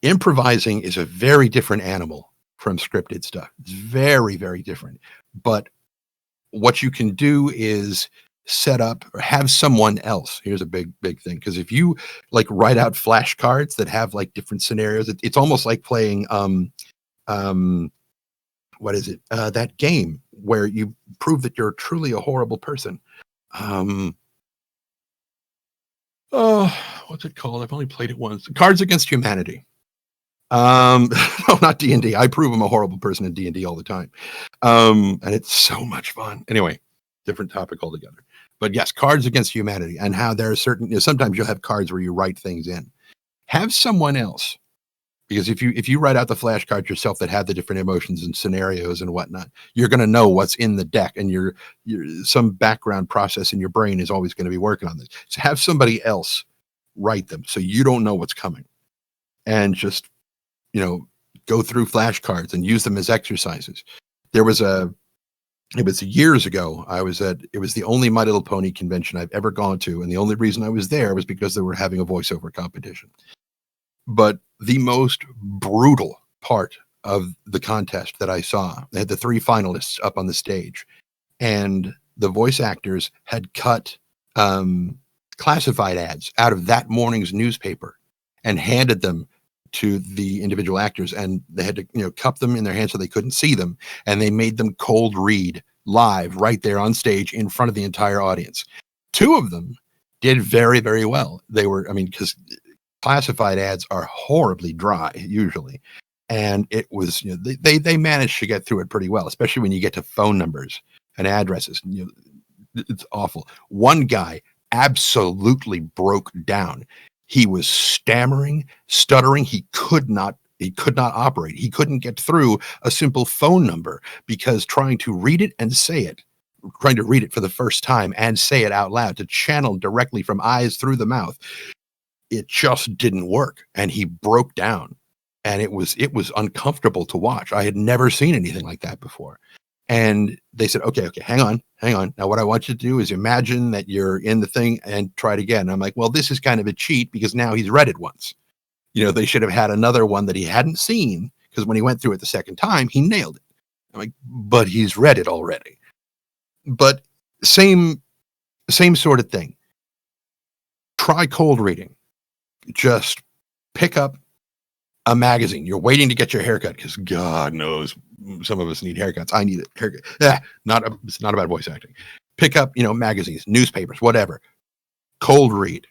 improvising is a very different animal from scripted stuff. It's very, very different. But what you can do is set up or have someone else. Here's a big, big thing. Because if you like write out flashcards that have like different scenarios, it's almost like playing what is it? That game where you prove that you're truly a horrible person. Oh, what's it called? I've only played it once. Cards Against Humanity. No, not D&D. I prove I'm a horrible person in D&D all the time. And it's so much fun. Anyway, different topic altogether. But yes, Cards Against Humanity, and how there are certain, sometimes you'll have cards where you write things in. Have someone else, because if you write out the flashcards yourself that have the different emotions and scenarios and whatnot, you're going to know what's in the deck, and your some background process in your brain is always going to be working on this. So have somebody else write them so you don't know what's coming, and just go through flashcards and use them as exercises. It was years ago. It was the only My Little Pony convention I've ever gone to, and the only reason I was there was because they were having a voiceover competition. But the most brutal part of the contest that I saw, they had the 3 finalists up on the stage, and the voice actors had cut classified ads out of that morning's newspaper and handed them to the individual actors, and they had to cup them in their hands so they couldn't see them, and they made them cold read live right there on stage in front of the entire audience. 2 of them did very, very well. They were, because classified ads are horribly dry usually. And it was, they managed to get through it pretty well, especially when you get to phone numbers and addresses. It's awful. One guy absolutely broke down. He was stammering, stuttering. He could not operate. He couldn't get through a simple phone number because trying to read it for the first time and say it out loud, to channel directly from eyes through the mouth, it just didn't work. And he broke down, and it was uncomfortable to watch. I had never seen anything like that before. And they said, okay, hang on. Now what I want you to do is imagine that you're in the thing and try it again. And I'm like, well, this is kind of a cheat because now he's read it once. They should have had another one that he hadn't seen, because when he went through it the second time, he nailed it. I'm like, but he's read it already. But same sort of thing. Try cold reading. Just pick up a magazine. You're waiting to get your haircut because God knows some of us need haircuts. I need a haircut. It's not about voice acting. Pick up, magazines, newspapers, whatever. Cold read.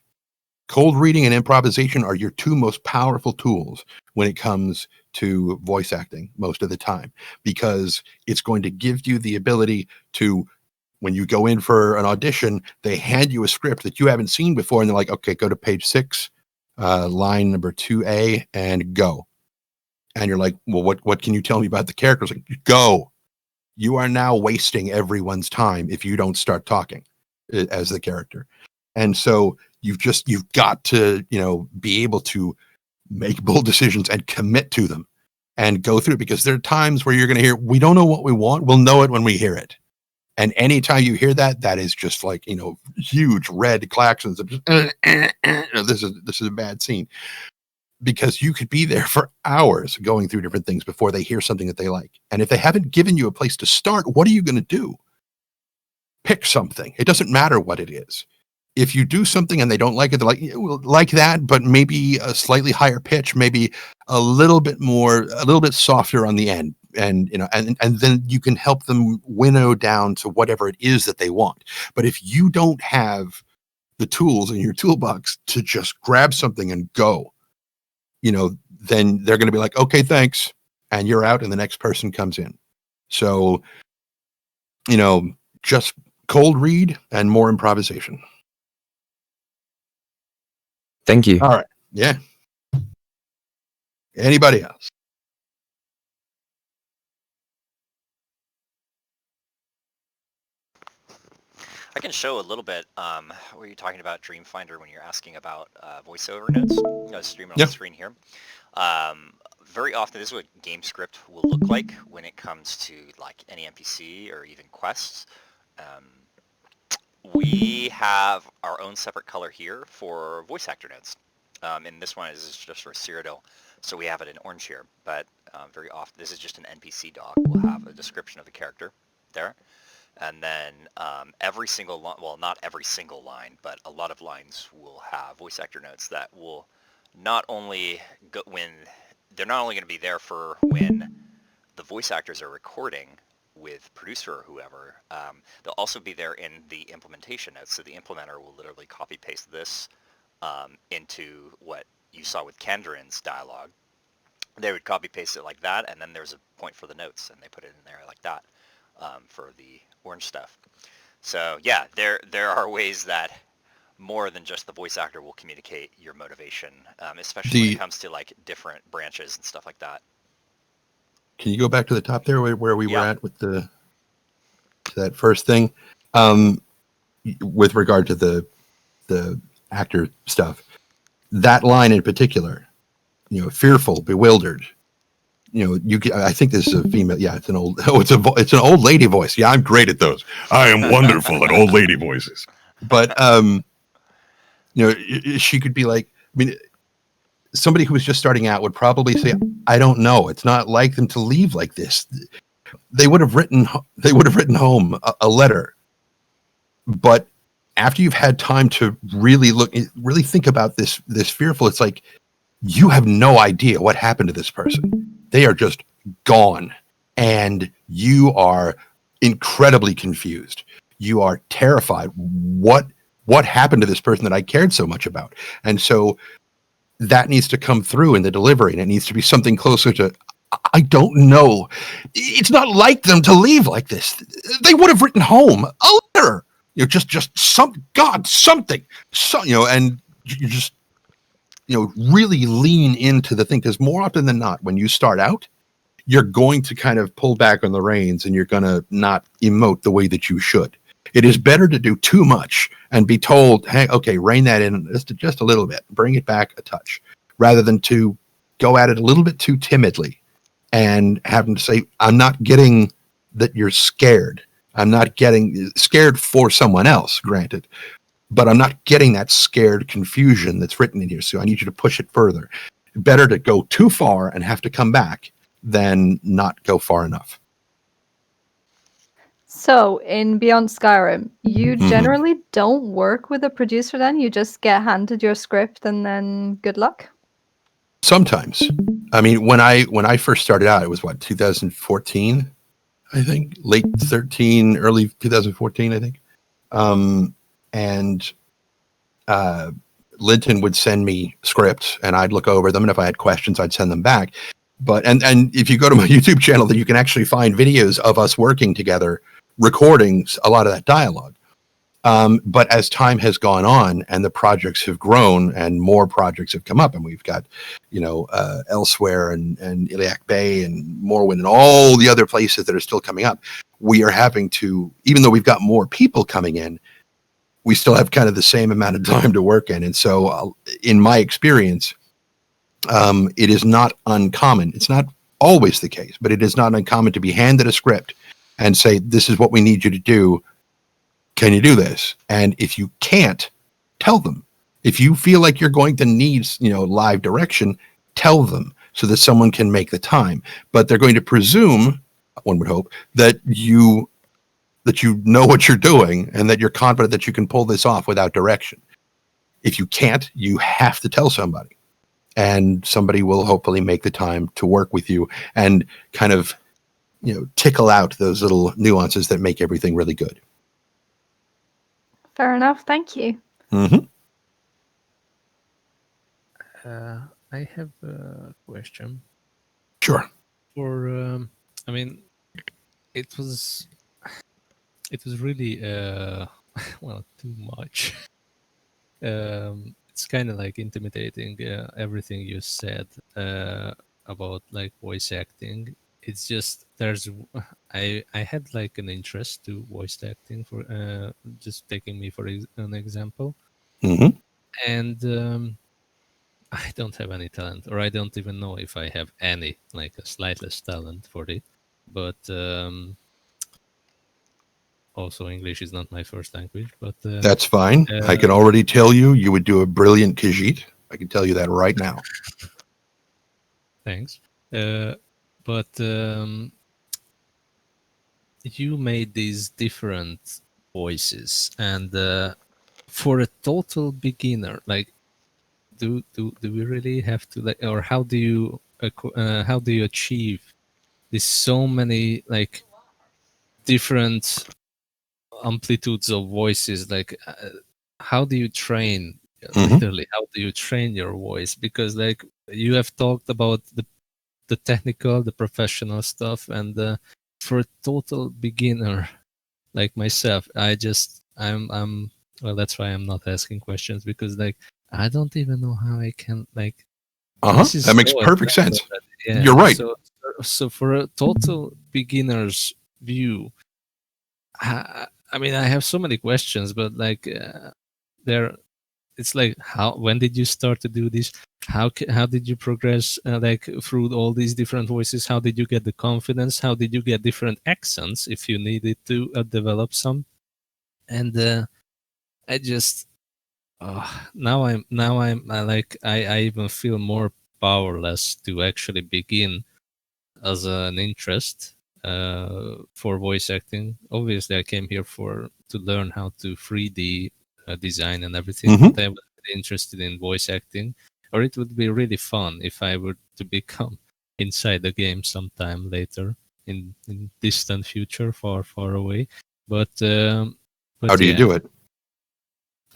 Cold reading and improvisation are your two most powerful tools when it comes to voice acting most of the time, because it's going to give you the ability to, when you go in for an audition, they hand you a script that you haven't seen before, and they're like, okay, go to page 6, line number 2A, and go. And you're like, well, what can you tell me about the characters? Like, go. You are now wasting everyone's time if you don't start talking as the character. And so you've got to, be able to make bold decisions and commit to them and go through it, because there are times where you're going to hear, we don't know what we want. We'll know it when we hear it. And anytime you hear that, that is just like, huge red claxons of just, this is a bad scene, because you could be there for hours going through different things before they hear something that they like. And if they haven't given you a place to start, what are you going to do? Pick something. It doesn't matter what it is. If you do something and they don't like it, they're like that, but maybe a slightly higher pitch, maybe a little bit softer on the end. And, and then you can help them winnow down to whatever it is that they want. But if you don't have the tools in your toolbox to just grab something and go, then they're going to be like, okay, thanks. And you're out and the next person comes in. So, just cold read and more improvisation. Thank you. All right. Yeah. Anybody else? I can show a little bit. Were you talking about Dreamfinder when you're asking about voiceover notes? Stream it on the screen here. Very often, this is what game script will look like when it comes to like any NPC or even quests. We have our own separate color here for voice actor notes. And this one is just for Cyrodiil, so we have it in orange here. But very often, this is just an NPC dog. We'll have a description of the character there. And then every single line, well, not every single line, but a lot of lines will have voice actor notes that will not only go when they're not only going to be there for when the voice actors are recording with producer or whoever, they'll also be there in the implementation notes. So the implementer will literally copy paste this into what you saw with Kandarin's dialogue. They would copy paste it like that, and then there's a point for the notes, and they put it in there like that for the orange stuff. So yeah, there are ways that more than just the voice actor will communicate your motivation, especially when it comes to like different branches and stuff like that. Can you go back to the top there where we were at with that first thing, with regard to the actor stuff? That line in particular, fearful, bewildered. I think this is a female. Yeah, it's an old. Oh, it's an old lady voice. Yeah, I'm great at those. I am wonderful at old lady voices. But she could be like, somebody who was just starting out would probably say, I don't know. It's not like them to leave like this. They would have written home a letter. But after you've had time to really think about this fearful, it's like, you have no idea what happened to this person. They are just gone. And you are incredibly confused. You are terrified. What happened to this person that I cared so much about? And so that needs to come through in the delivery, and it needs to be something closer to, I don't know. It's not like them to leave like this. They would have written home a letter, just something, and you just, really lean into the thing, because more often than not, when you start out, you're going to kind of pull back on the reins and you're going to not emote the way that you should. It is better to do too much and be told, hey, okay, rein that in just a little bit, bring it back a touch, rather than to go at it a little bit too timidly and having to say, I'm not getting that you're scared. I'm not getting scared for someone else, granted, but I'm not getting that scared confusion that's written in here. So I need you to push it further. Better to go too far and have to come back than not go far enough. So in Beyond Skyrim, you generally don't work with a producer then? You just get handed your script and then good luck? Sometimes. I mean, when I first started out, it was 2014, I think, late 13, early 2014, I think. And Linton would send me scripts and I'd look over them, and if I had questions, I'd send them back. But and if you go to my YouTube channel, then you can actually find videos of us working together, recording a lot of that dialogue. But as time has gone on and the projects have grown and more projects have come up, and we've got, Elsewhere and Iliac Bay and Morrowind and all the other places that are still coming up, we are having to, even though we've got more people coming in, we still have kind of the same amount of time to work in. And so in my experience, it is not uncommon. It's not always the case, but it is not uncommon to be handed a script and say, this is what we need you to do. Can you do this? And if you can't, tell them. If you feel like you're going to need, live direction, tell them so that someone can make the time. But they're going to presume, one would hope, that you know what you're doing and that you're confident that you can pull this off without direction. If you can't, you have to tell somebody. And somebody will hopefully make the time to work with you and kind of, tickle out those little nuances that make everything really good. Fair enough. Thank you. Mm-hmm. I have a question. Sure. For it was really too much. It's kind of like intimidating, everything you said about like voice acting. It's just I had like an interest to voice acting, for just taking me for an example. Mm-hmm. And I don't have any talent, or I don't even know if I have any, like a slightest talent for it. But also English is not my first language. But that's fine. I can already tell you would do a brilliant Khajiit. I can tell you that right now. Thanks. But you made these different voices, and for a total beginner, like, do we really have to, like, or how do you achieve these so many like different amplitudes of voices? Like, how do you train? Literally, how do you train your voice? Because like you have talked about the technical, the professional stuff, and for a total beginner like myself, I'm well, that's why I'm not asking questions, because like I don't even know how I can, like, That makes perfect sense. Yeah. You're right. So for a total beginner's view, I mean, I have so many questions, but like it's like, when did you start to do this? How did you progress like through all these different voices? How did you get the confidence? How did you get different accents if you needed to develop some? And I just now I'm I even feel more powerless to actually begin as an interest for voice acting. Obviously, I came here to learn how to 3D design and everything. But I was really interested in voice acting, or it would be really fun if I were to become inside the game sometime later in distant future, far away. But how do you do it?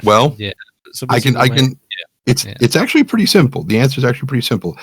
Well, yeah. So I can It's actually pretty simple. The answer is actually pretty simple.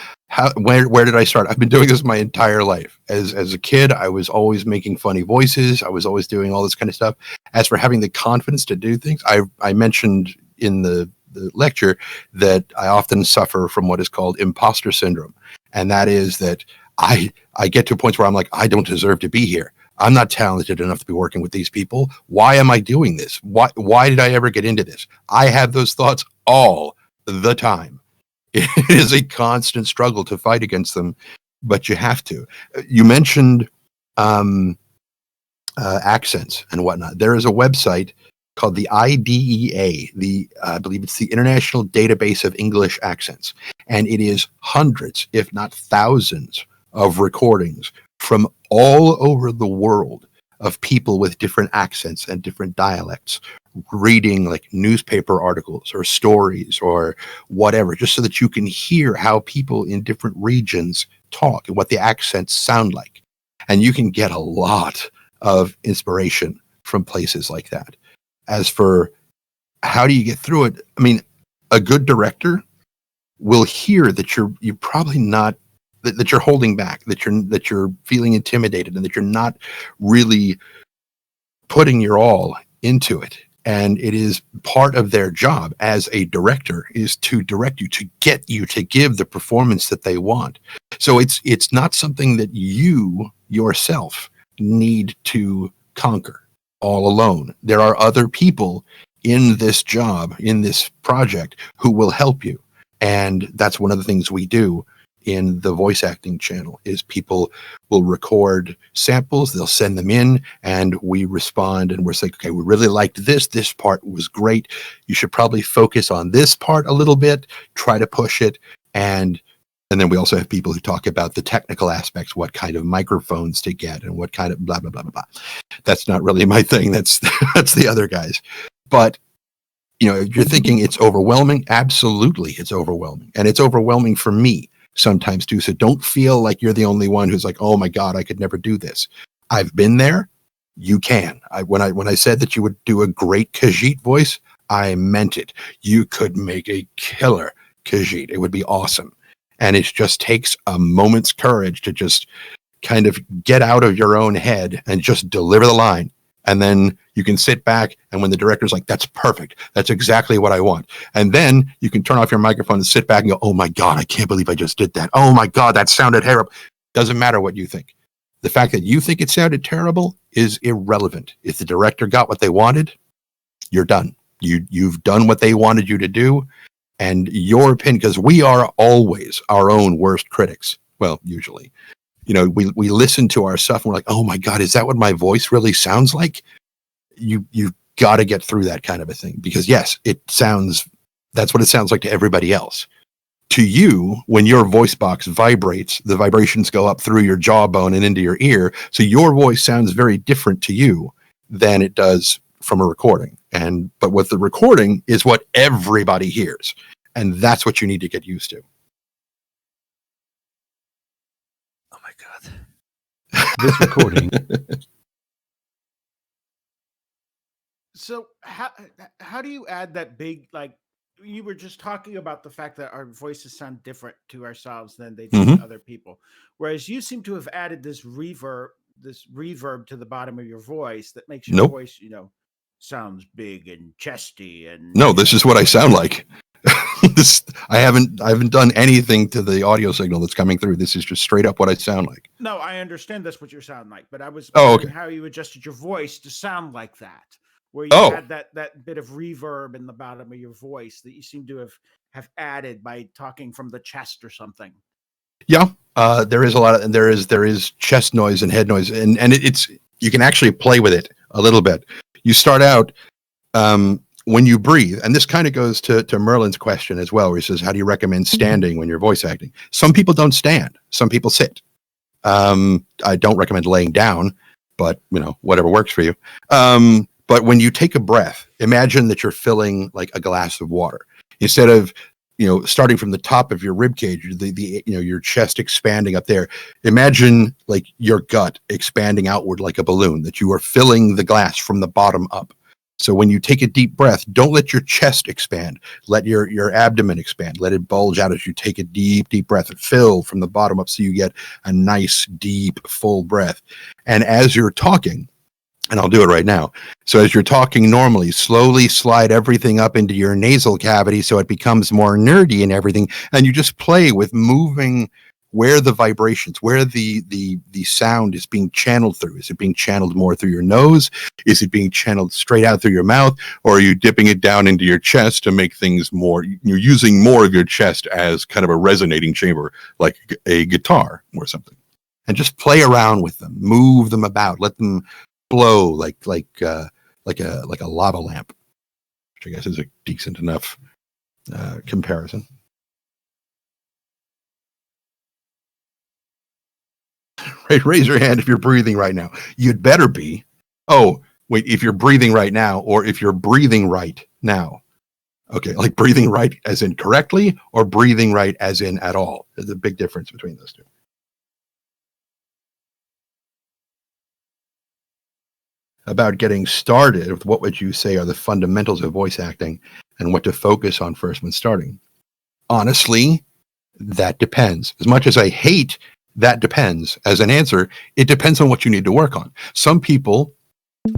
Where did I start? I've been doing this my entire life. As a kid, I was always making funny voices. I was always doing all this kind of stuff. As for having the confidence to do things, I mentioned in the lecture that I often suffer from what is called Imposter Syndrome. And that is that I get to points where I'm like, I don't deserve to be here. I'm not talented enough to be working with these people. Why am I doing this? Why did I ever get into this? I have those thoughts all the time. It is a constant struggle to fight against them, but you have to. You mentioned accents and whatnot. There is a website called the IDEA, I believe it's the International Database of English Accents, and it is hundreds, if not thousands, of recordings from all over the world of people with different accents and different dialects reading like newspaper articles or stories or whatever, just so that you can hear how people in different regions talk and what the accents sound like. And you can get a lot of inspiration from places like that. As for how do you get through it, I mean, a good director will hear that you're probably not, that you're holding back, that you're feeling intimidated, and that you're not really putting your all into it. And it is part of their job as a director is to direct you, to get you to give the performance that they want. So it's not something that you yourself need to conquer all alone. There are other people in this job, in this project, who will help you. And that's one of the things we do in the voice acting channel is people will record samples, they'll send them in, and we respond, and we're saying, okay, we really liked this part was great, you should probably focus on this part a little bit, try to push it. And then we also have people who talk about the technical aspects, what kind of microphones to get and what kind of blah blah blah blah blah. That's not really my thing, that's the other guys. But you know, you're thinking it's overwhelming. Absolutely, it's overwhelming, and it's overwhelming for me sometimes too. So don't feel like you're the only one who's like, oh my God, I could never do this. I've been there. You can. When I said that you would do a great Khajiit voice, I meant it. You could make a killer Khajiit. It would be awesome. And it just takes a moment's courage to just kind of get out of your own head and just deliver the line. And then you can sit back, and when the director's like, that's perfect, that's exactly what I want. And then you can turn off your microphone and sit back and go, oh my God, I can't believe I just did that. Oh my God, that sounded terrible. Doesn't matter what you think. The fact that you think it sounded terrible is irrelevant. If the director got what they wanted, you're done. You've done what they wanted you to do. And your opinion, because we are always our own worst critics. Well, usually. You know, we listen to our stuff and we're like, oh my God, is that what my voice really sounds like? You've got to get through that kind of a thing, because yes, that's what it sounds like to everybody else. To you, when your voice box vibrates, the vibrations go up through your jawbone and into your ear. So your voice sounds very different to you than it does from a recording. But with the recording is what everybody hears. And that's what you need to get used to. This recording. So how do you add that big, like you were just talking about the fact that our voices sound different to ourselves than they do to other people, whereas you seem to have added this reverb to the bottom of your voice that makes your voice, you know, sounds big and chesty. And no, this is what I sound like. I haven't done anything to the audio signal that's coming through. This is just straight up what I sound like. No, I understand that's what you sound like, but I was wondering how you adjusted your voice to sound like that, where you had that bit of reverb in the bottom of your voice that you seem to have added by talking from the chest or something. Yeah, there is a lot of, there is chest noise and head noise, and it's you can actually play with it a little bit. You start out. When you breathe, and this kind of goes to Merlin's question as well, where he says, how do you recommend standing when you're voice acting? Some people don't stand. Some people sit. I don't recommend laying down, but, you know, whatever works for you. But when you take a breath, imagine that you're filling like a glass of water. Instead of, you know, starting from the top of your rib cage, the you know, your chest expanding up there. Imagine like your gut expanding outward like a balloon, that you are filling the glass from the bottom up. So when you take a deep breath, don't let your chest expand. Let your abdomen expand. Let it bulge out as you take a deep, deep breath and fill from the bottom up so you get a nice, deep, full breath. And as you're talking, and I'll do it right now. So as you're talking normally, slowly slide everything up into your nasal cavity so it becomes more nerdy and everything. And you just play with moving where the vibrations, where the sound is being channeled through. Is it being channeled more through your nose? Is it being channeled straight out through your mouth? Or are you dipping it down into your chest to make things more, you're using more of your chest as kind of a resonating chamber, like a guitar or something. And just play around with them, move them about, let them blow like a lava lamp, which I guess is a decent enough comparison. Raise your hand if you're breathing right now. You'd better be. Oh, wait, if you're breathing right now, or if you're breathing right now. Okay, like breathing right as in correctly, or breathing right as in at all. There's a big difference between those two. About getting started, what would you say are the fundamentals of voice acting and what to focus on first when starting? Honestly, that depends. As much as I hate that depends as an answer, it depends on what you need to work on. Some people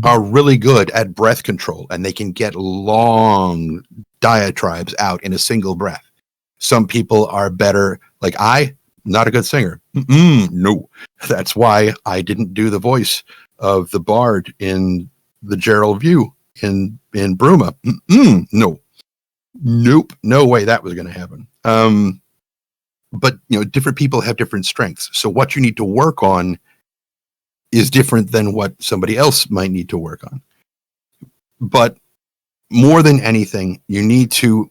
are really good at breath control and they can get long diatribes out in a single breath. Some people are better, like not a good singer. No, that's why I didn't do the voice of the bard in the Gerald View in Bruma. Nope, no way that was going to happen. But different people have different strengths. So what you need to work on is different than what somebody else might need to work on. But more than anything, you need to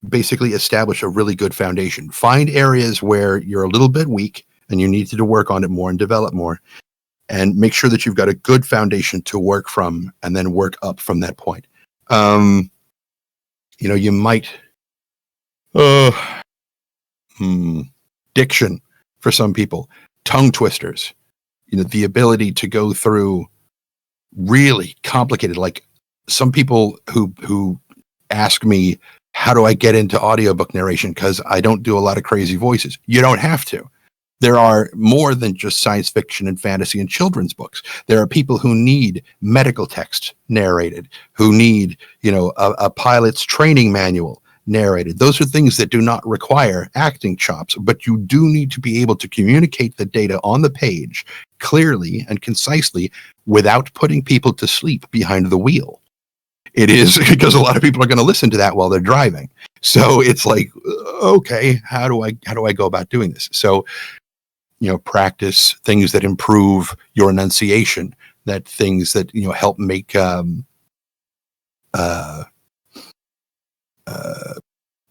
basically establish a really good foundation. Find areas where you're a little bit weak and you need to work on it more and develop more. And make sure that you've got a good foundation to work from and then work up from that point. You might... diction for some people, tongue twisters, the ability to go through really complicated, like some people who ask me, how do I get into audiobook narration? Because I don't do a lot of crazy voices. You don't have to. There are more than just science fiction and fantasy and children's books. There are people who need medical text narrated, who need, a pilot's training manual narrated. Those are things that do not require acting chops, but you do need to be able to communicate the data on the page clearly and concisely without putting people to sleep behind the wheel. It is because a lot of people are going to listen to that while they're driving. So it's like, okay, how do I go about doing this? So, practice things that improve your enunciation, that things that, help make,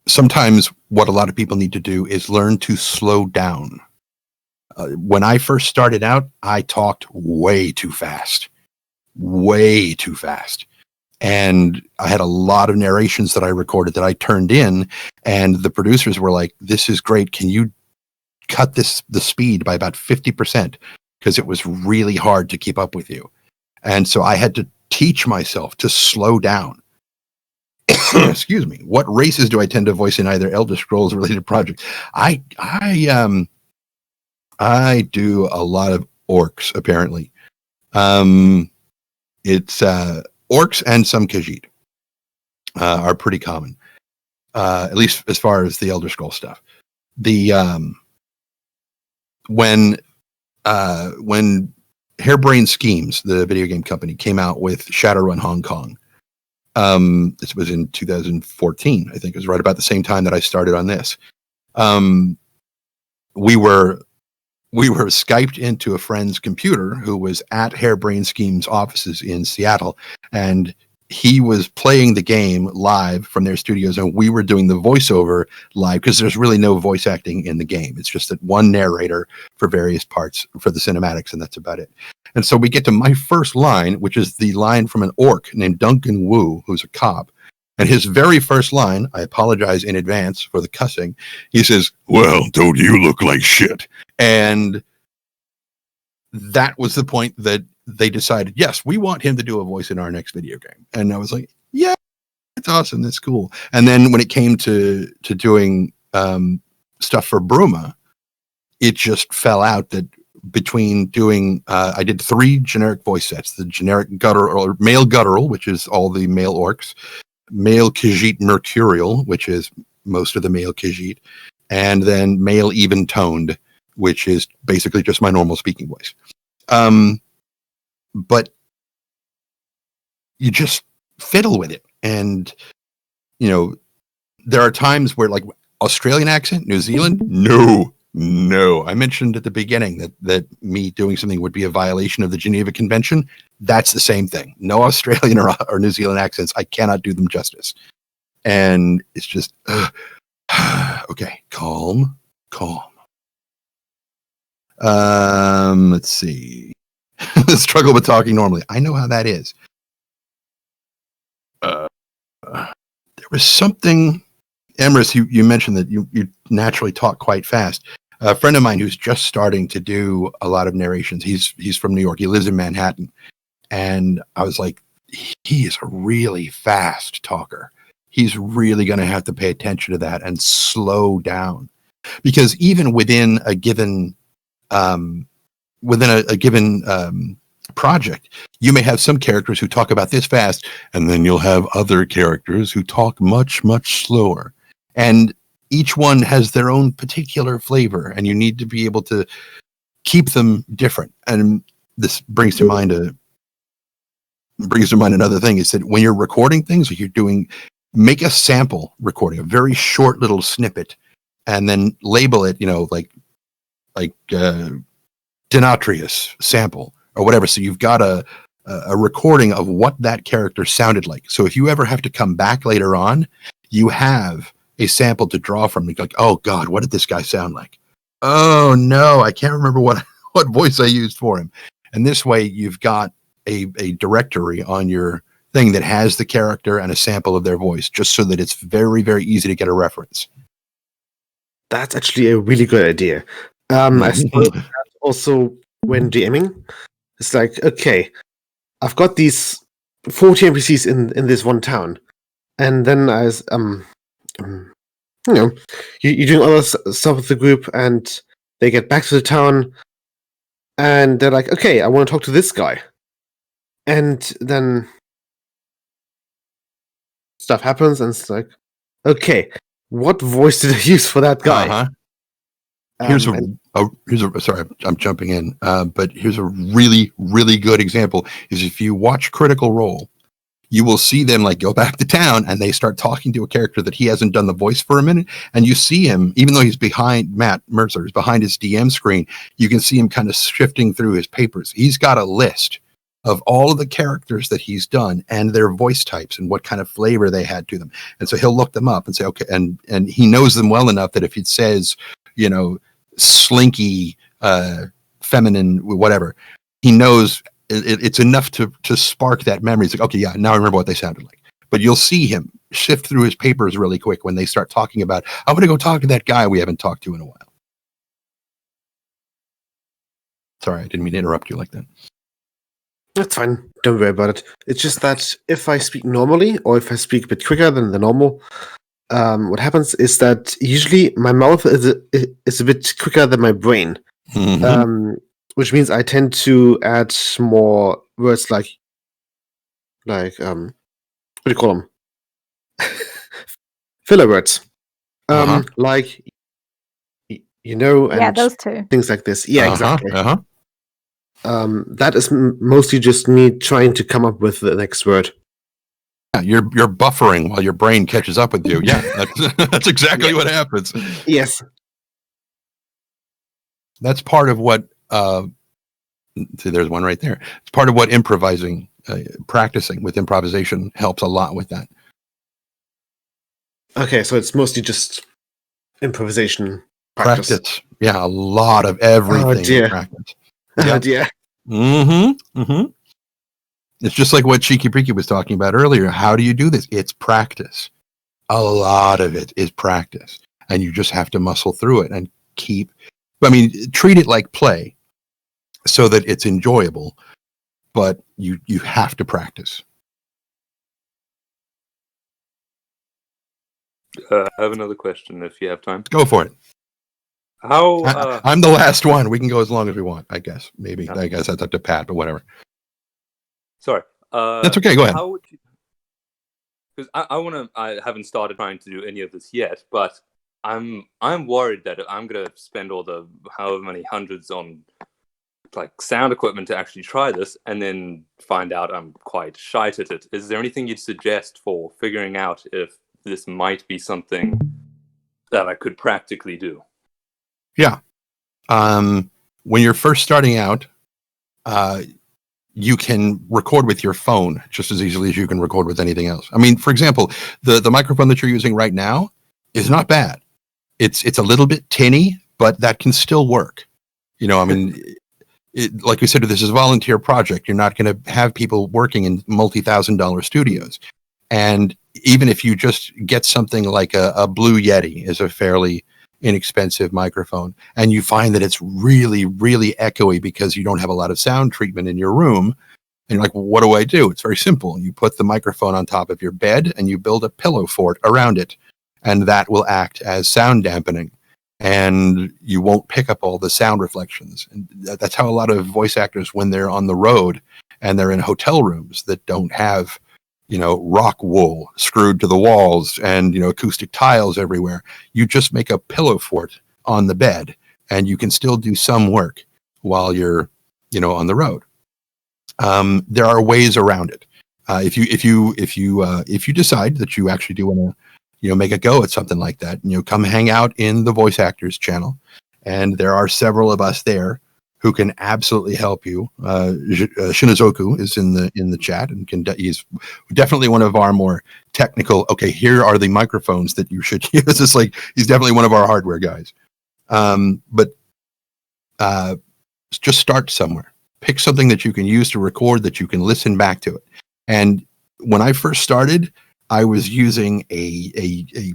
sometimes what a lot of people need to do is learn to slow down. When I first started out, I talked way too fast. And I had a lot of narrations that I recorded that I turned in, and the producers were like, this is great. Can you cut the speed by about 50%? Because it was really hard to keep up with you. And so I had to teach myself to slow down. Excuse me. What races do I tend to voice in either Elder Scrolls related projects? I do a lot of orcs, apparently. It's orcs and some Khajiit are pretty common, at least as far as the Elder Scrolls stuff. The when Harebrained Schemes, the video game company, came out with Shadowrun Hong Kong. This was in 2014, I think. It was right about the same time that I started on this. We were Skyped into a friend's computer who was at Harebrained Schemes offices in Seattle, and he was playing the game live from their studios, and we were doing the voiceover live because there's really no voice acting in the game. It's just that one narrator for various parts for the cinematics, and that's about it. And so we get to my first line, which is the line from an orc named Duncan Wu, who's a cop. And his very first line, I apologize in advance for the cussing, he says, "Well, don't you look like shit?" And that was the point that they decided, yes, we want him to do a voice in our next video game. And I was like, yeah, that's awesome. That's cool. And then when it came to doing stuff for Bruma, it just fell out that between doing, I did 3 generic voice sets, the generic guttural or male guttural, which is all the male orcs, male Khajiit mercurial, which is most of the male Khajiit, and then male even toned, which is basically just my normal speaking voice. But you just fiddle with it. And, you know, there are times where like Australian accent, New Zealand, no. I mentioned at the beginning that me doing something would be a violation of the Geneva Convention. That's the same thing. No Australian or New Zealand accents. I cannot do them justice. And it's just, okay, calm. Let's see. The struggle with talking normally. I know how that is. There was something, Emrys, you mentioned that you naturally talk quite fast. A friend of mine who's just starting to do a lot of narrations. He's from New York. He lives in Manhattan. And I was like, he is a really fast talker. He's really going to have to pay attention to that and slow down. Because even within a given project, you may have some characters who talk about this fast, and then you'll have other characters who talk much, much slower. And each one has their own particular flavor, and you need to be able to keep them different. And this brings to mind another thing is that when you're recording things, make a sample recording, a very short little snippet, and then label it, like Denatrius sample or whatever. So you've got a recording of what that character sounded like. So if you ever have to come back later on, you have a sample to draw from. Like, oh God, what did this guy sound like? Oh no, I can't remember what voice I used for him. And this way you've got a directory on your thing that has the character and a sample of their voice, just so that it's very, very easy to get a reference. That's actually a really good idea. I suppose also when DMing, it's like, okay, I've got these 40 NPCs in this one town, and then you're doing other stuff with the group, and they get back to the town, and they're like, okay, I want to talk to this guy, and then stuff happens, and it's like, okay, what voice did I use for that guy? Uh-huh. Sorry, I'm jumping in, but here's a really, really good example. Is if you watch Critical Role, you will see them like go back to town and they start talking to a character that he hasn't done the voice for a minute, and you see him, even though he's behind Matt Mercer, is behind his DM screen, you can see him kind of shifting through his papers. He's got a list of all of the characters that he's done and their voice types and what kind of flavor they had to them. And so he'll look them up and say, okay, and he knows them well enough that if it says, slinky, feminine, whatever, he knows it's enough to spark that memory. It's like, okay, yeah, now I remember what they sounded like. But you'll see him shift through his papers really quick when they start talking about, I'm going to go talk to that guy we haven't talked to in a while. Sorry, I didn't mean to interrupt you like that. That's fine. Don't worry about it. It's just that if I speak normally, or if I speak a bit quicker than the normal, what happens is that usually my mouth is a bit quicker than my brain, which means I tend to add more words like what do you call them? Filler words, like and those two things like this. Yeah, exactly. Uh-huh. That is mostly just me trying to come up with the next word. Yeah, you're buffering while your brain catches up with you. Yeah, that's exactly what happens. Yes. That's part of what, see, there's one right there. It's part of what practicing with improvisation helps a lot with that. Okay, so it's mostly just improvisation practice. Yeah, a lot of everything. Oh, dear. Practice. Oh, dear. It's just like what Cheeky Preaky was talking about earlier. How do you do this? It's practice. A lot of it is practice. And you just have to muscle through it and treat it like play so that it's enjoyable. but you have to practice. I have another question if you have time. Go for it. How I'm the last one. We can go as long as we want, I guess. Maybe. Yeah. I guess that's up to Pat, but whatever. sorry. That's okay. Go ahead. How would you? Because I haven't started trying to do any of this yet, but I'm worried that I'm gonna spend all the however many hundreds on like sound equipment to actually try this, and then find out I'm quite shite at it. Is there anything you'd suggest for figuring out if this might be something that I could practically do? Yeah. When you're first starting out, you can record with your phone just as easily as you can record with anything else. I mean, for example, the microphone that you're using right now is not bad. It's a little bit tinny, but that can still work. You know, I mean, like we said, this is a volunteer project. You're not going to have people working in multi-$1,000 studios. And even if you just get something like a Blue Yeti is a fairly inexpensive microphone, and you find that it's really, really echoey because you don't have a lot of sound treatment in your room, and you're like, well, what do I do? It's very simple. You put the microphone on top of your bed and you build a pillow fort around it, and that will act as sound dampening, and you won't pick up all the sound reflections. And that's how a lot of voice actors, when they're on the road and they're in hotel rooms that don't have, you know, rock wool screwed to the walls and, you know, acoustic tiles everywhere, you just make a pillow fort on the bed and you can still do some work while you're, you know, on the road. There are ways around it. If you decide that you actually do want to, you know, make a go at something like that, you know, come hang out in the Voice Actors channel, and there are several of us there who can absolutely help you. Shinizoku is in the chat, and he's definitely one of our more technical. Okay, here are the microphones that you should use. It's like he's definitely one of our hardware guys. But just start somewhere. Pick something that you can use to record, that you can listen back to it. And when I first started, I was using a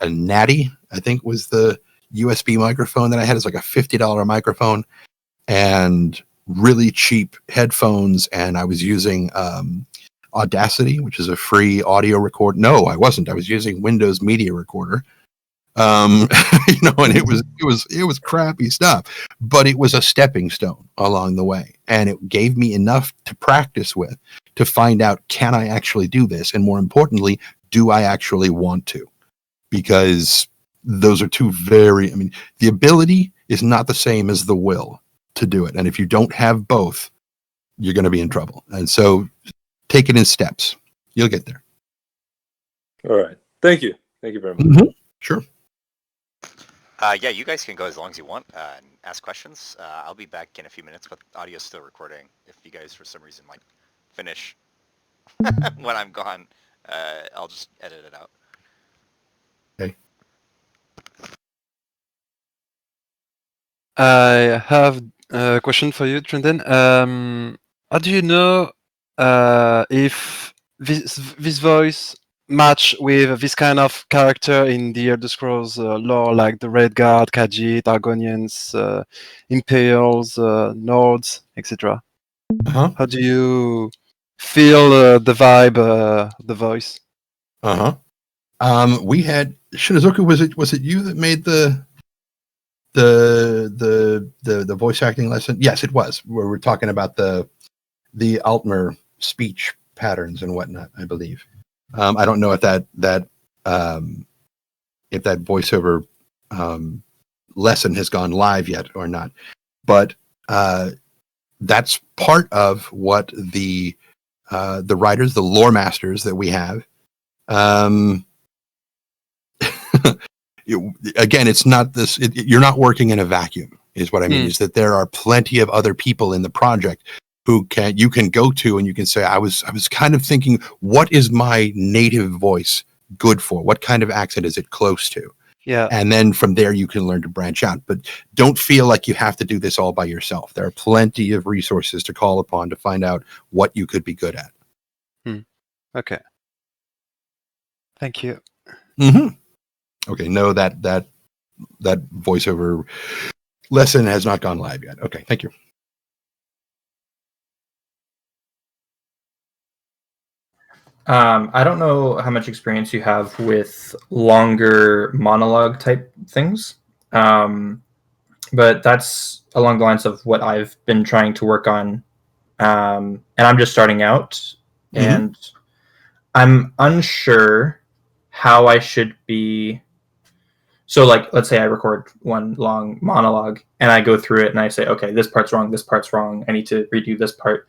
Natty, I think was the USB microphone that I had. It's like a $50 microphone and really cheap headphones. And I was using Audacity, which is a free audio record. No, I wasn't. I was using Windows Media Recorder. You know, and it was crappy stuff, but it was a stepping stone along the way. And it gave me enough to practice with to find out, can I actually do this? And more importantly, do I actually want to? Because those are two the ability is not the same as the will to do it. And if you don't have both, you're going to be in trouble. And so take it in steps. You'll get there. All right. Thank you. Thank you very much. Mm-hmm. Sure. Yeah, you guys can go as long as you want and ask questions. I'll be back in a few minutes, but audio's still recording. If you guys, for some reason, might finish when I'm gone, I'll just edit it out. Okay. I have a question for you, Trendane. How do you know if this voice match with this kind of character in the Elder Scrolls lore, like the Red Guard, Khajiit, Argonians, Imperials, Nords, etc.? Uh-huh. How do you feel the vibe, the voice? Uh-huh. We had Shinizoku, was it you that made the voice acting lesson? Yes, it was. Where we're talking about the Altmer speech patterns and whatnot, I believe. I don't know if that voiceover lesson has gone live yet or not, but that's part of what the writers, the lore masters that we have. Again, it's not this. You're not working in a vacuum, is what I mean. Is that there are plenty of other people in the project who you can go to, and you can say, I was kind of thinking, what is my native voice good for? What kind of accent is it close to? Yeah. And then from there, you can learn to branch out. But don't feel like you have to do this all by yourself. There are plenty of resources to call upon to find out what you could be good at. Okay. Thank you. Mm-hmm. Okay. No, that voiceover lesson has not gone live yet. Okay. Thank you. I don't know how much experience you have with longer monologue type things, but that's along the lines of what I've been trying to work on. And I'm just starting out, and I'm unsure how I should be. So, like, let's say I record one long monologue, and I go through it, and I say, okay, this part's wrong. I need to redo this part.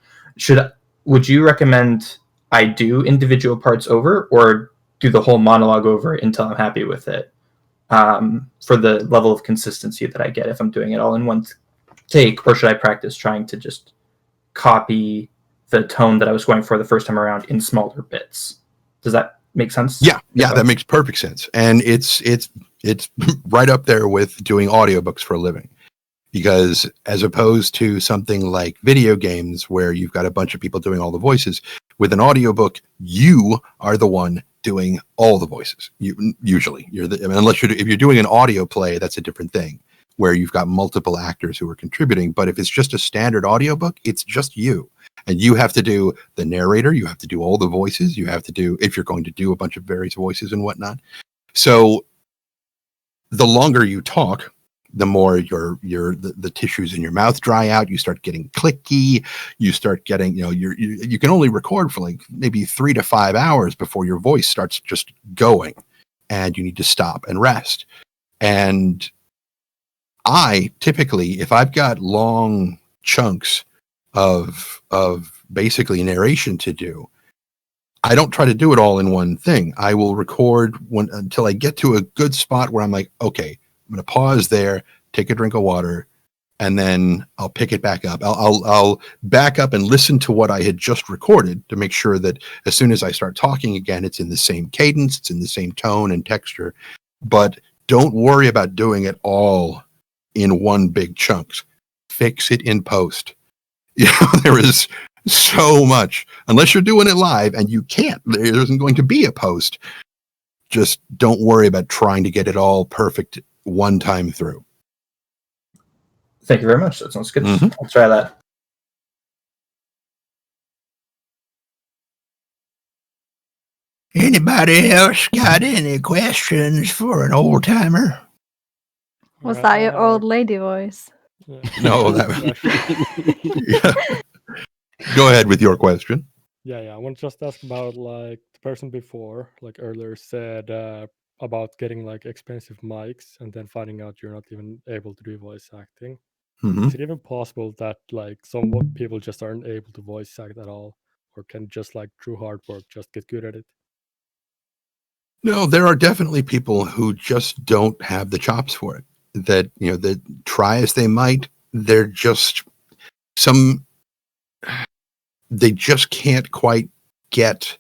Would you recommend I do individual parts over, or do the whole monologue over until I'm happy with it, for the level of consistency that I get if I'm doing it all in one take, or should I practice trying to just copy the tone that I was going for the first time around in smaller bits? Does that make sense? Yeah, that makes perfect sense, and it's right up there with doing audiobooks for a living. Because as opposed to something like video games where you've got a bunch of people doing all the voices, with an audiobook, you are the one doing all the voices. Usually, if you're doing an audio play, that's a different thing, where you've got multiple actors who are contributing. But if it's just a standard audiobook, it's just you. And you have to do the narrator, you have to do all the voices, you have to do, if you're going to do a bunch of various voices and whatnot. So the longer you talk, the more the tissues in your mouth dry out. You start getting clicky. You start getting, you can only record for like maybe 3 to 5 hours before your voice starts just going, and you need to stop and rest. And I typically, if I've got long chunks of basically narration to do, I don't try to do it all in one thing. I will record until I get to a good spot where I'm like, okay, I'm going to pause there, take a drink of water, and then I'll pick it back up. I'll back up and listen to what I had just recorded to make sure that as soon as I start talking again, it's in the same cadence, it's in the same tone and texture. But don't worry about doing it all in one big chunks. Fix it in post. There is so much, unless you're doing it live, and you can't. There isn't going to be a post. Just don't worry about trying to get it all perfect one time through. Thank you very much. That sounds good. I'll try that. Anybody else got any questions for an old timer? Was that your old lady voice? No, that was. Go ahead with your question. Yeah. I want to just ask about like the person before, like earlier said about getting like expensive mics and then finding out you're not even able to do voice acting. Is it even possible that like some people just aren't able to voice act at all, or can just like through hard work just get good at it? No, there are definitely people who just don't have the chops for it. That that try as they might, they're just they just can't quite get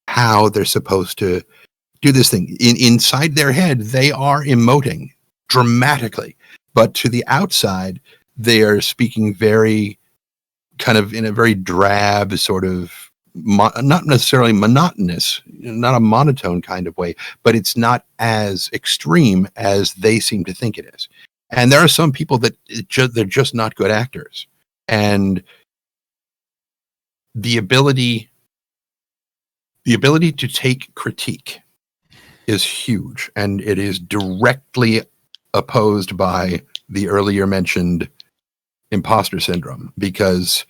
how they're supposed to do this thing. Inside their head, they are emoting dramatically, but to the outside, they are speaking very kind of in a very drab sort of, not necessarily monotonous, not a monotone kind of way, but it's not as extreme as they seem to think it is. And there are some people that they're just not good actors. And the ability to take critique is huge, and it is directly opposed by the earlier mentioned imposter syndrome, because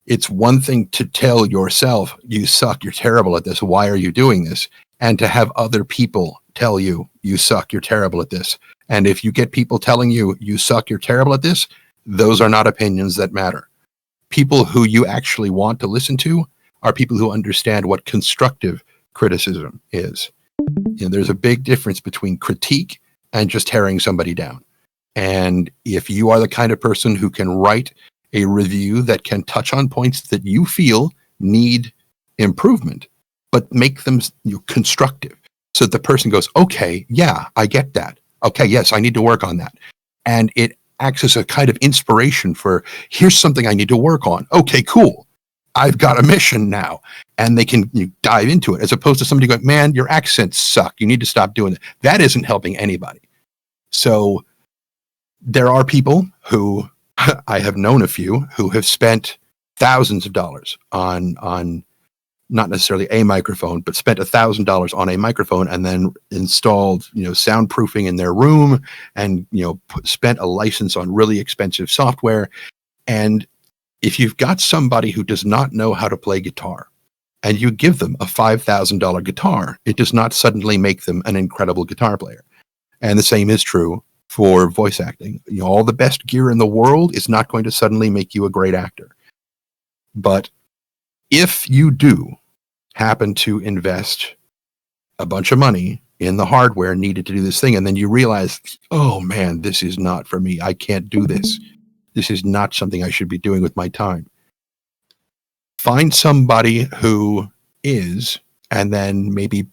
it's one thing to tell yourself, you suck, you're terrible at this, why are you doing this? And to have other people tell you, you suck, you're terrible at this. And if you get people telling you, you suck, you're terrible at this, those are not opinions that matter. People who you actually want to listen to are people who understand what constructive criticism is. There's a big difference between critique and just tearing somebody down. And if you are the kind of person who can write a review that can touch on points that you feel need improvement, but make them constructive, so that the person goes, okay, yeah, I get that. Okay, yes, I need to work on that. And it acts as a kind of inspiration for, here's something I need to work on. Okay, cool. I've got a mission now. And they can dive into it, as opposed to somebody going, man, your accents suck. You need to stop doing it. That isn't helping anybody. So there are people who, I have known a few, who have spent thousands of dollars on not necessarily a microphone, but spent $1,000 on a microphone and then installed, soundproofing in their room and, spent a license on really expensive software. And if you've got somebody who does not know how to play guitar and you give them a $5,000 guitar, it does not suddenly make them an incredible guitar player. And the same is true for voice acting. All the best gear in the world is not going to suddenly make you a great actor. But if you do happen to invest a bunch of money in the hardware needed to do this thing, and then you realize, oh man, this is not for me. I can't do this. This is not something I should be doing with my time. Find somebody who is, and then maybe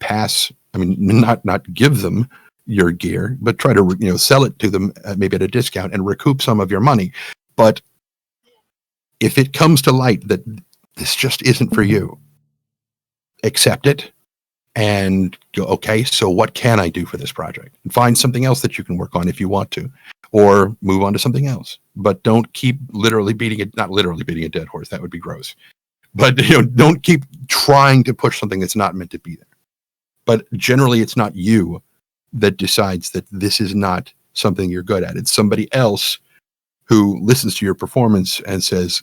not give them your gear, but try to sell it to them maybe at a discount and recoup some of your money. But if it comes to light that this just isn't for you, accept it and go, okay, so what can I do for this project? And find something else that you can work on if you want to, or move on to something else. But don't keep not literally beating a dead horse. That would be gross. But don't keep trying to push something that's not meant to be there. But generally, it's not you that decides that this is not something you're good at. It's somebody else who listens to your performance and says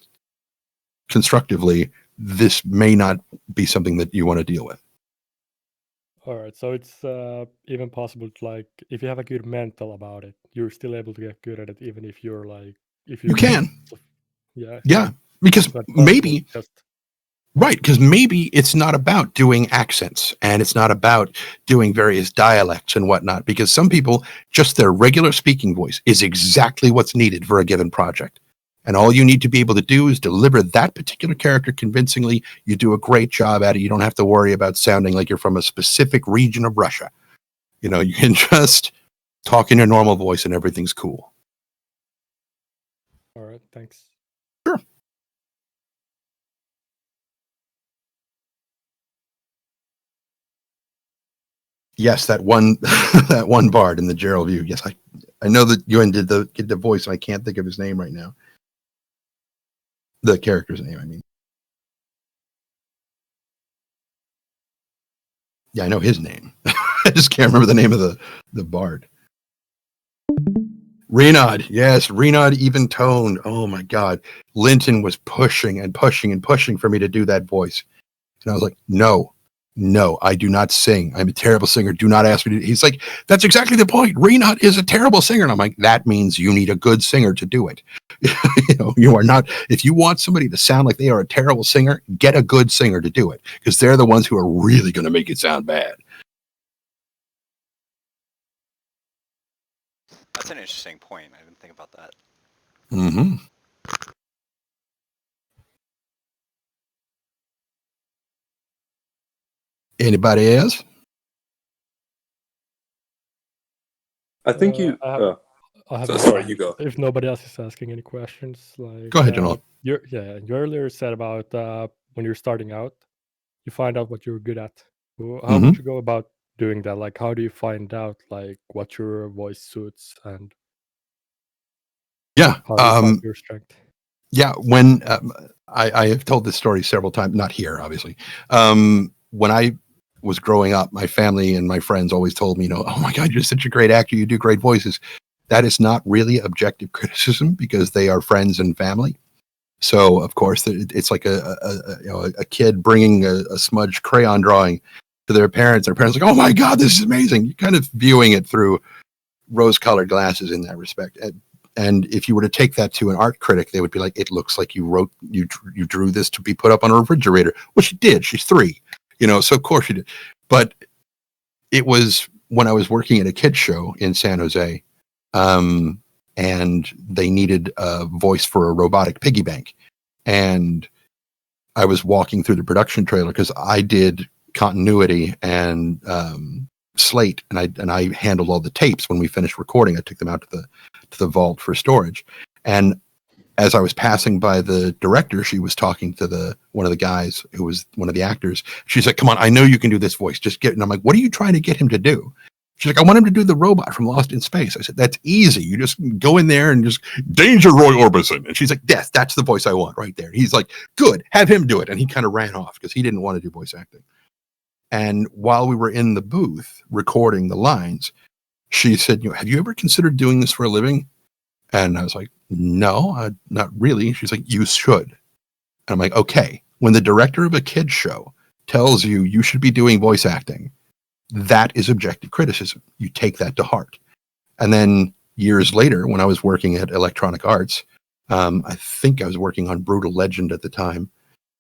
constructively, this may not be something that you want to deal with. All right, so it's even possible to, if you have a good mental about it, you're still able to get good at it, even if you're if you can. Yeah, because maybe it's not about doing accents and it's not about doing various dialects and whatnot, because some people, just their regular speaking voice is exactly what's needed for a given project. And all you need to be able to do is deliver that particular character convincingly. You do a great job at it. You don't have to worry about sounding like you're from a specific region of Russia. You can just talk in your normal voice and everything's cool. All right, thanks. Sure. Yes, that one that one bard in the Gerald View. Yes, I know that Ewan did the voice. I can't think of his name right now. The character's name, I mean. Yeah, I know his name. I just can't remember the name of the bard. Renaud, yes, Renaud even toned. Oh my God. Linton was pushing and pushing and pushing for me to do that voice. And I was like, no, I do not sing. I'm a terrible singer. Do not ask me to. He's like, that's exactly the point. Renaud is a terrible singer. And I'm like, that means you need a good singer to do it. You are not, if you want somebody to sound like they are a terrible singer, get a good singer to do it, because they're the ones who are really going to make it sound bad. That's an interesting point. I didn't think about that. Mm-hmm. Anybody else? I think you. Sorry, you go. If nobody else is asking any questions, go ahead, John. You earlier said about when you're starting out, you find out what you're good at. How would you go about doing that? How do you find out what your voice suits and how do you find your strength? Yeah, when I have told this story several times, not here, obviously. When I was growing up, my family and my friends always told me, oh my God, you're such a great actor. You do great voices. That is not really objective criticism, because they are friends and family. So of course it's like a kid bringing a smudged crayon drawing to their parents. Their parents are like, oh my God, this is amazing. You're kind of viewing it through rose-colored glasses in that respect. And if you were to take that to an art critic, they would be like, it looks like you drew this to be put up on a refrigerator. Well, she did. She's 3. So of course she did. But it was when I was working at a kids show in San Jose, and they needed a voice for a robotic piggy bank. And I was walking through the production trailer because I did continuity and slate, and I handled all the tapes. When we finished recording, I took them out to the vault for storage. And as I was passing by the director, she was talking to one of the guys who was one of the actors. She's like, come on, I know you can do this voice. Just get it. And I'm like, what are you trying to get him to do? She's like, I want him to do the robot from Lost in Space. I said, that's easy. You just go in there and just, Danger, Roy Orbison. And she's like, yes, that's the voice I want right there. He's like, good, have him do it. And he kind of ran off because he didn't want to do voice acting. And while we were in the booth recording the lines, she said, have you ever considered doing this for a living? And I was like, no, not really. She's like, you should. And I'm like, okay, when the director of a kid's show tells you you should be doing voice acting, that is objective criticism. You take that to heart. And then years later, when I was working at Electronic Arts, I think I was working on Brutal Legend at the time,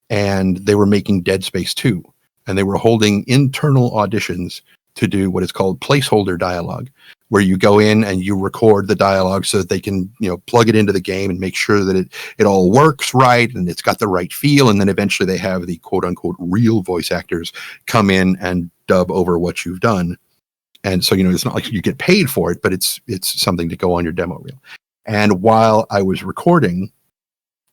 and they were making Dead Space 2, and they were holding internal auditions to do what is called Placeholder Dialogue, where you go in and you record the dialogue so that they can, plug it into the game and make sure that it all works right and it's got the right feel. And then eventually they have the quote unquote real voice actors come in and dub over what you've done. And so, it's not like you get paid for it, but it's something to go on your demo reel. And while I was recording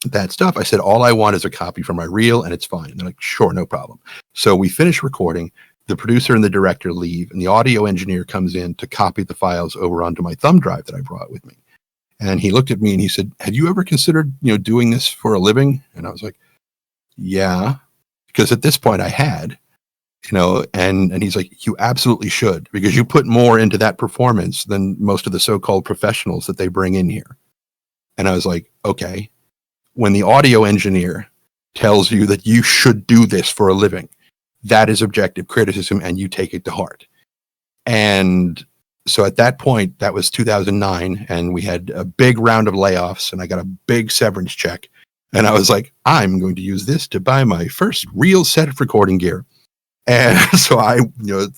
that stuff, I said, all I want is a copy for my reel and it's fine. And they're like, sure, no problem. So we finish recording. The producer and the director leave, and the audio engineer comes in to copy the files over onto my thumb drive that I brought with me. And he looked at me and he said, have you ever considered, doing this for a living? And I was like, yeah, because at this point I had, and he's like, you absolutely should, because you put more into that performance than most of the so-called professionals that they bring in here. And I was like, okay, when the audio engineer tells you that you should do this for a living, that is objective criticism and you take it to heart. And so at that point, that was 2009, and we had a big round of layoffs and I got a big severance check. And I was like, I'm going to use this to buy my first real set of recording gear. And so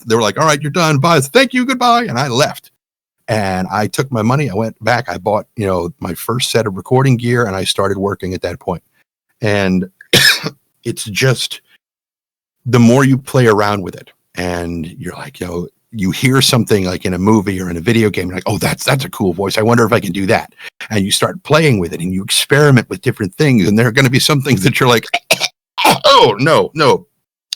they were like, all right, you're done. Bye. Thank you. Goodbye. And I left. And I took my money. I went back. I bought, my first set of recording gear and I started working at that point. And it's just, the more you play around with it and you're like, you hear something like in a movie or in a video game, you're like, oh, that's a cool voice. I wonder if I can do that. And you start playing with it and you experiment with different things. And there are going to be some things that you're like, oh, no.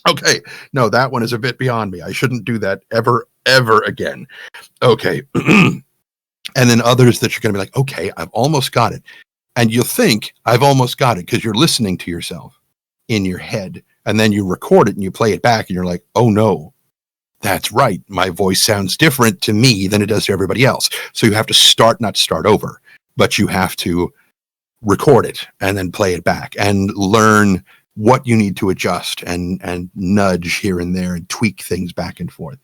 Okay. No, that one is a bit beyond me. I shouldn't do that ever again. Okay. And then others that you're going to be like, okay, I've almost got it. And you'll think I've almost got it because you're listening to yourself in your head. And then you record it and you play it back and you're like, oh no, that's right. My voice sounds different to me than it does to everybody else. So you have to not start over, but you have to record it and then play it back and learn what you need to adjust and nudge here and there and tweak things back and forth.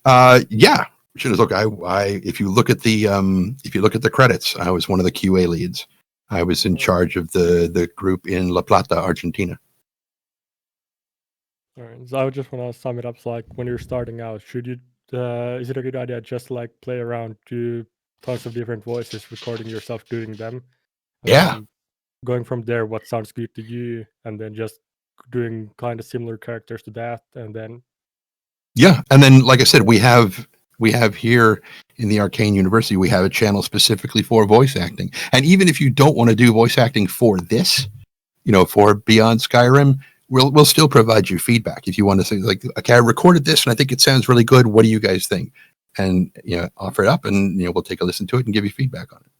Yeah. Look, if you look at the credits, I was one of the QA leads. I was in charge of the group in La Plata, Argentina. All right. So I just want to sum it up. So, like, when you're starting out, is it a good idea just like play around, do tons of different voices, recording yourself doing them? Yeah. Going from there, what sounds good to you, and then just doing kind of similar characters to that, and then. Yeah, and then like I said, we have here in the Arcane University, we have a channel specifically for voice acting. And even if you don't want to do voice acting for this, for Beyond Skyrim, we'll still provide you feedback. If you want to say like, okay, I recorded this and I think it sounds really good. What do you guys think? And, offer it up and, we'll take a listen to it and give you feedback on it.